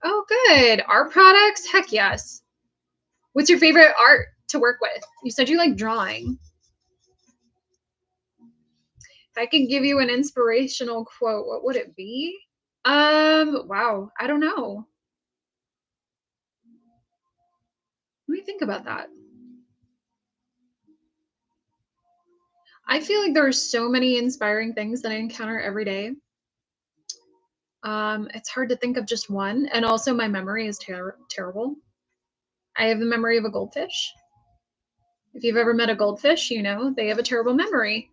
Oh, good. Art products? Heck yes. What's your favorite art to work with? You said you like drawing. If I could give you an inspirational quote, what would it be? Wow. I don't know. Let me think about that. I feel like there are so many inspiring things that I encounter every day. It's hard to think of just one, and also my memory is terrible. I have the memory of a goldfish. If you've ever met a goldfish, you know they have a terrible memory.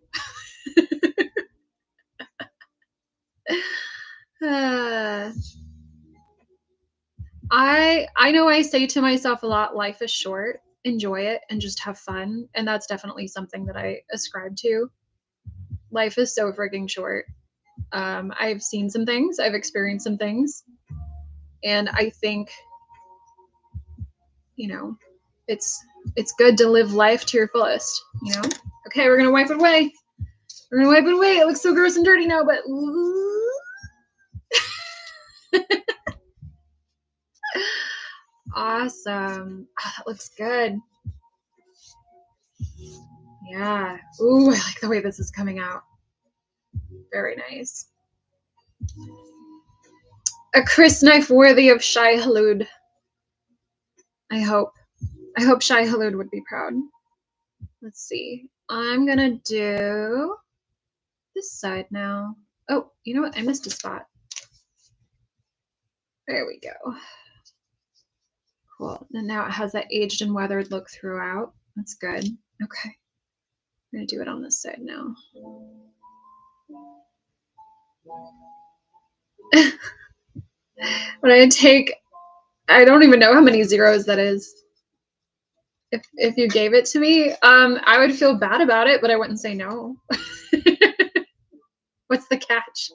uh, I know I say to myself a lot, life is short, enjoy it, and just have fun, and that's definitely something that I ascribe to. Life is so freaking short. I've seen some things, I've experienced some things, and I think, you know, it's good to live life to your fullest, you know? Okay, we're gonna wipe it away. We're gonna wipe it away. It looks so gross and dirty now, but awesome. Oh, that looks good. Yeah. Ooh, I like the way this is coming out. Very nice. A Crysknife worthy of Shai-Halud. I hope. I hope Shai-Halud would be proud. Let's see. I'm gonna do this side now. Oh, you know what? I missed a spot. There we go. Cool. And now it has that aged and weathered look throughout. That's good. Okay. I'm gonna do it on this side now. When I take, I don't even know how many zeros that is. If you gave it to me, I would feel bad about it, but I wouldn't say no. What's the catch?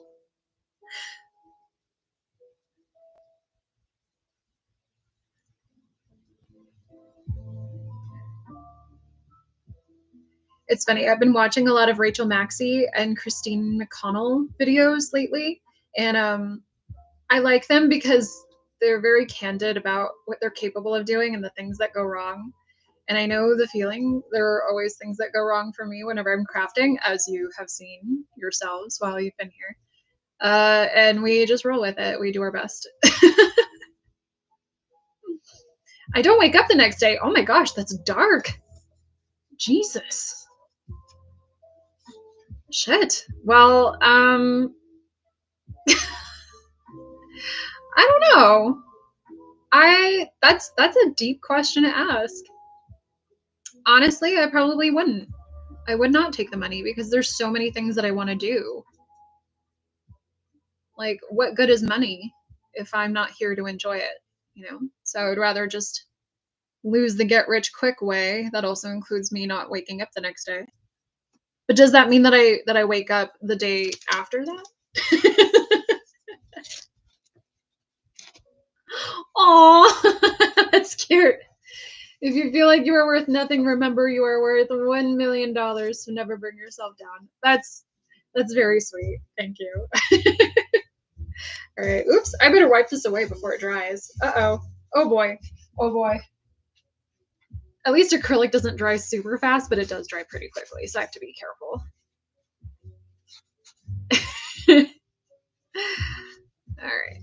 It's funny. I've been watching a lot of Rachel Maxey and Christine McConnell videos lately, and I like them because they're very candid about what they're capable of doing and the things that go wrong. And I know the feeling. There are always things that go wrong for me whenever I'm crafting, as you have seen yourselves while you've been here. And we just roll with it. We do our best. I don't wake up the next day. Oh my gosh, that's dark. Jesus. Shit. Well, I don't know. That's a deep question to ask. Honestly, I probably wouldn't. I would not take the money because there's so many things that I want to do. Like, what good is money if I'm not here to enjoy it, you know? So I would rather just lose the get rich quick way. That also includes me not waking up the next day. But does that mean that I wake up the day after that? Aw, that's cute. If you feel like you are worth nothing, remember you are worth $1 million. So never bring yourself down. That's very sweet. Thank you. All right. Oops. I better wipe this away before it dries. Uh-oh. Oh boy. Oh boy. At least acrylic doesn't dry super fast, but it does dry pretty quickly, so I have to be careful. All right.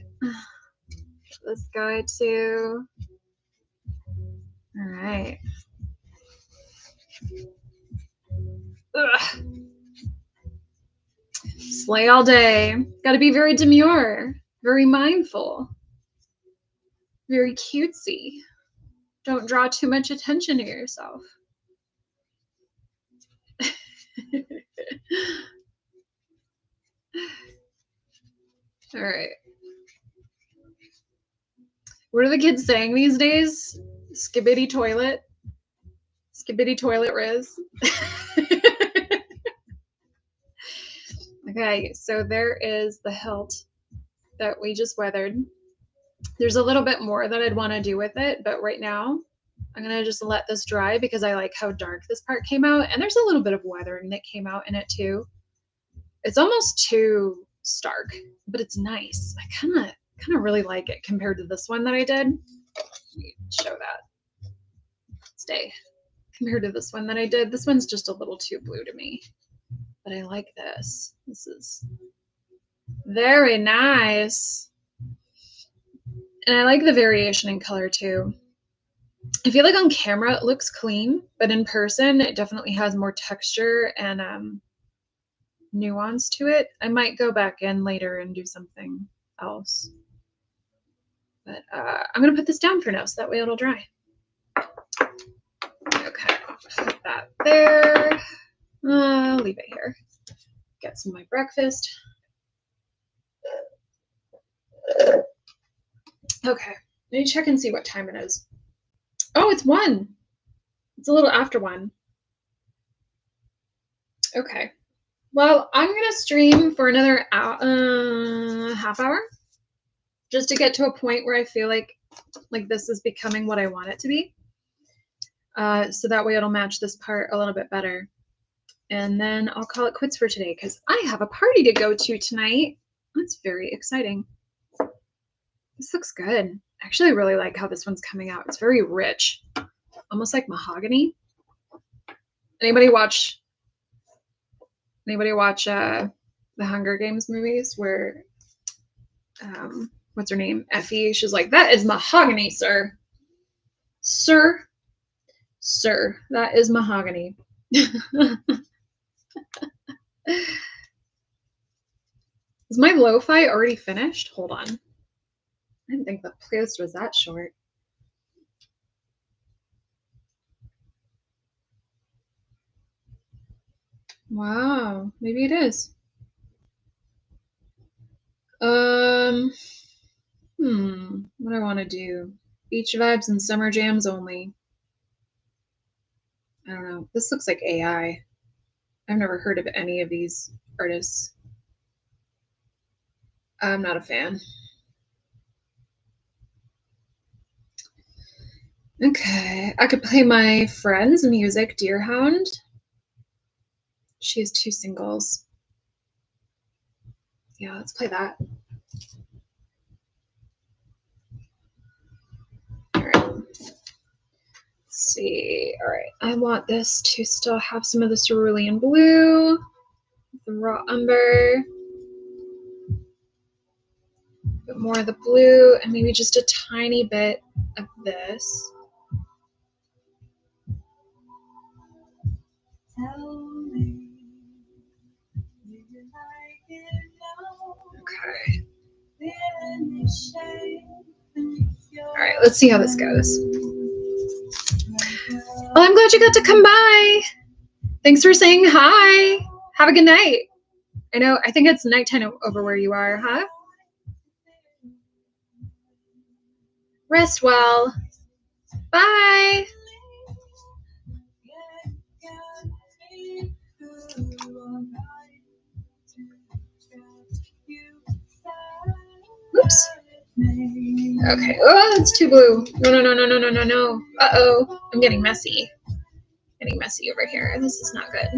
This guy too. All right. Ugh. Slay all day. Got to be very demure, very mindful, very cutesy. Don't draw too much attention to yourself. All right. What are the kids saying these days? Skibbity toilet. Skibbity toilet Riz. Okay, so there is the hilt that we just weathered. There's a little bit more that I'd want to do with it, but right now I'm going to just let this dry because I like how dark this part came out, and there's a little bit of weathering that came out in it too. It's almost too stark, but it's nice. I kind of really like it compared to this one that I did. Let me show that. Stay. Compared to this one that I did, this one's just a little too blue to me, but I like this. This is very nice. And I like the variation in color too. I feel like on camera it looks clean, but in person it definitely has more texture and nuance to it. I might go back in later and do something else. But I'm going to put this down for now so that way it'll dry. Okay, put that there. I'll leave it here. Get some of my breakfast. Okay, let me check and see what time it is. Oh, it's 1. It's a little after 1. Okay. Well, I'm going to stream for another half hour just to get to a point where I feel like this is becoming what I want it to be. So that way it'll match this part a little bit better. And then I'll call it quits for today because I have a party to go to tonight. That's very exciting. This looks good. I actually really like how this one's coming out. It's very rich, almost like mahogany. Anybody watch the Hunger Games movies where what's her name? Effie, she's like, that is mahogany, sir. Sir, that is mahogany. Is my lo-fi already finished? Hold on. I didn't think the playlist was that short. Wow, maybe it is. What do I want to do? Beach vibes and summer jams only. I don't know. This looks like AI. I've never heard of any of these artists. I'm not a fan. Okay, I could play my friend's music, Deerhound. She has 2 singles. Yeah, let's play that. All right. Let's see. All right, I want this to still have some of the cerulean blue, the raw umber, a bit more of the blue, and maybe just a tiny bit of this. Okay. All right, let's see how this goes. Well, I'm glad you got to come by. Thanks for saying hi. Have a good night. I think it's nighttime over where you are, huh? Rest well. Bye. Oops. Okay. Oh, it's too blue. No. Uh-oh. I'm getting messy. Getting messy over here. This is not good.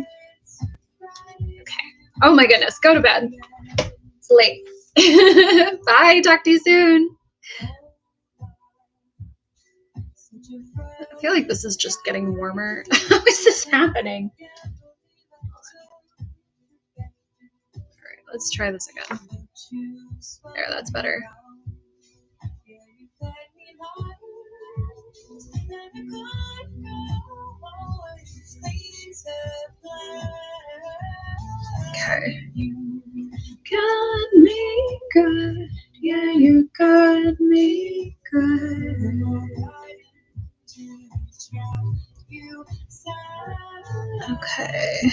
Okay. Oh my goodness. Go to bed. It's late. Bye. Talk to you soon. I feel like this is just getting warmer. How is this happening? All right. Let's try this again. There, that's better. Okay. Got me good. Yeah, you got me good. Okay.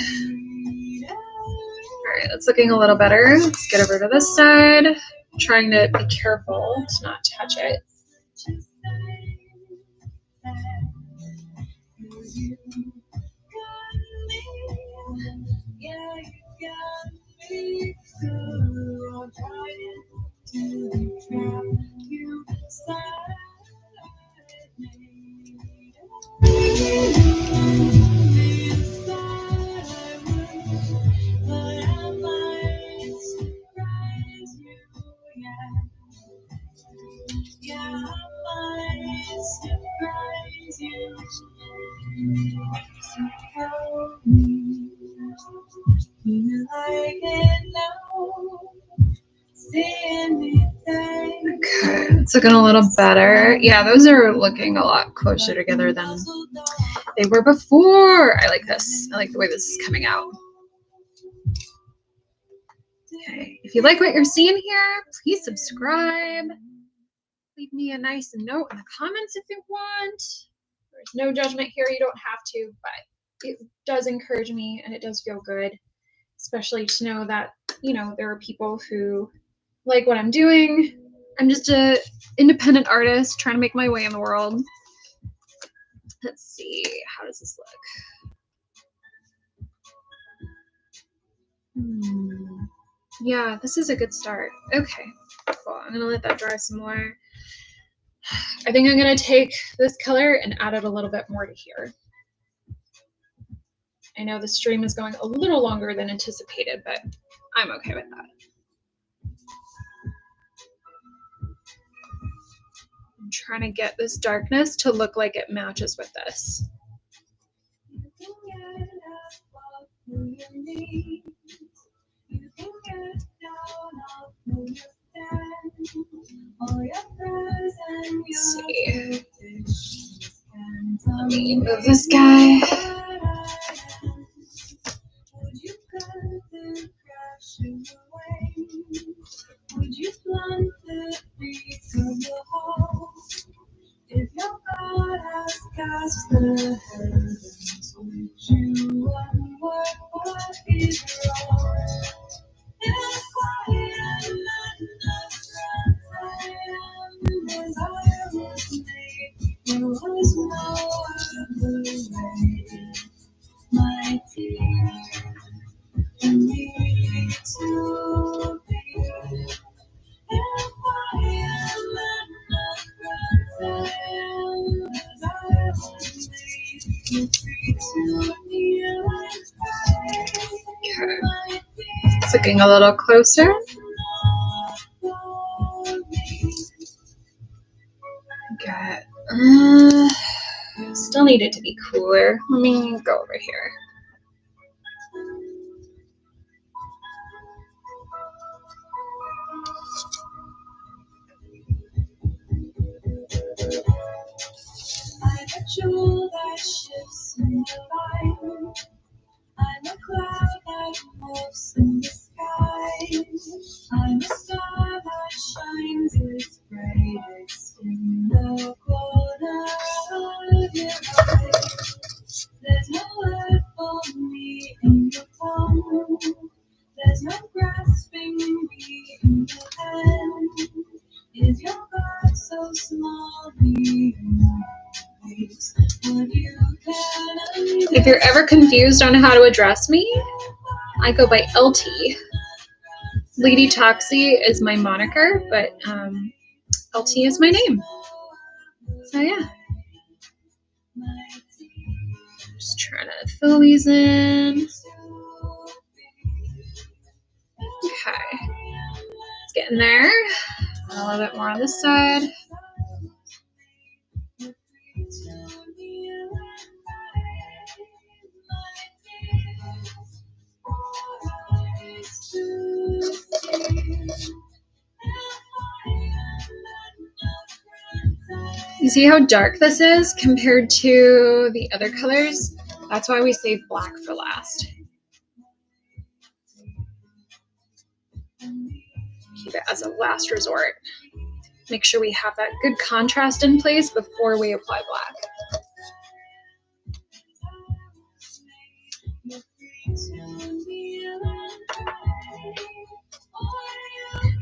Alright, that's looking a little better. Let's get over to this side. I'm trying to be careful to not touch it. Okay, it's looking a little better. Yeah, those are looking a lot closer together than they were before. I like this. I like the way this is coming out. Okay, if you like what you're seeing here, please subscribe. Leave me a nice note in the comments if you want. There's no judgment here. You don't have to, but it does encourage me and it does feel good, especially to know that, you know, there are people who like what I'm doing. I'm just a independent artist trying to make my way in the world. Let's see, how does this look? Yeah, this is a good start. Okay, cool. I'm gonna let that dry some more. I think I'm gonna take this color and add it a little bit more to here. I know the stream is going a little longer than anticipated, but I'm okay with that. I'm trying to get this darkness to look like it matches with this. Let's see. Let me move this guy. It's looking a little closer. Got still need it to be cooler. Let me go over here. I'm a cloud that moves in the sky. I'm a star that shines its brightest in the corner of your eyes. There's no word for me in your tongue. There's no grasping me in your hand. Is your heart so small? If you're ever confused on how to address me, I go by LT. Lady Toxie is my moniker, but LT is my name. So yeah. Just trying to fill these in. Okay. It's getting there. A little bit more on this side. You see how dark this is compared to the other colors? That's why we save black for last. Keep it as a last resort. Make sure we have that good contrast in place before we apply black.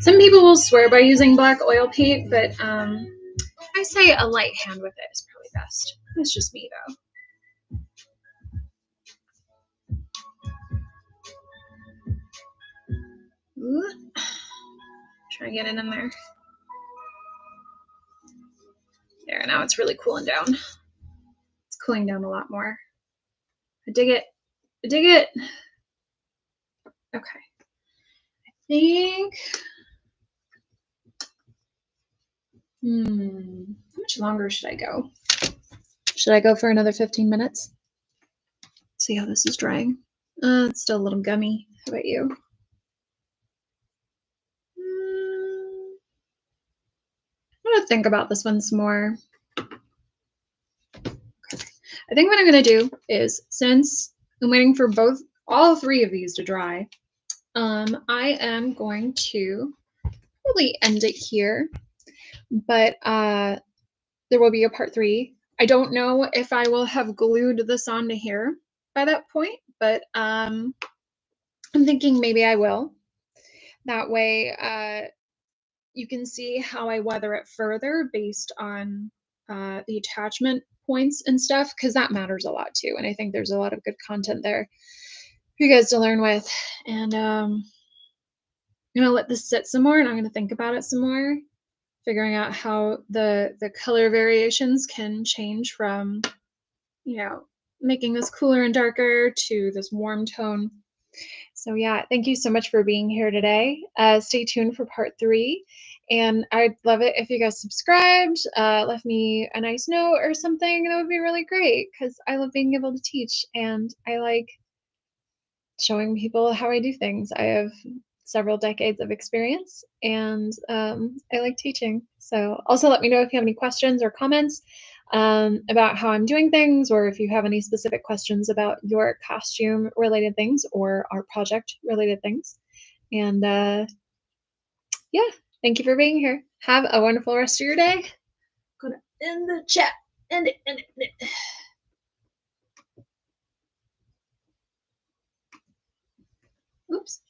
Some people will swear by using black oil paint, but I say a light hand with it is probably best. It's just me though. Ooh. Try to get it in there. There, now it's really cooling down. It's cooling down a lot more. I dig it. I dig it. Okay. I think. How much longer should I go? Should I go for another 15 minutes? See how this is drying. It's still a little gummy. How about you? I'm gonna think about this one some more. Okay. I think what I'm gonna do is, since I'm waiting for all three of these to dry, I am going to probably end it here, but there will be a part 3. I don't know if I will have glued this onto here by that point, but I'm thinking maybe I will. That way you can see how I weather it further based on the attachment points and stuff, because that matters a lot too. And I think there's a lot of good content there for you guys to learn with. And I'm gonna let this sit some more, and I'm gonna think about it some more, figuring out how the color variations can change from, making this cooler and darker to this warm tone. So yeah, thank you so much for being here today. Stay tuned for part 3. And I'd love it if you guys subscribed, left me a nice note or something. That would be really great, because I love being able to teach, and I like showing people how I do things. I have several decades of experience, and I like teaching. So also let me know if you have any questions or comments about how I'm doing things, or if you have any specific questions about your costume related things or our project related things. And yeah, thank you for being here. Have a wonderful rest of your day. Gonna end the chat. End it. Oops.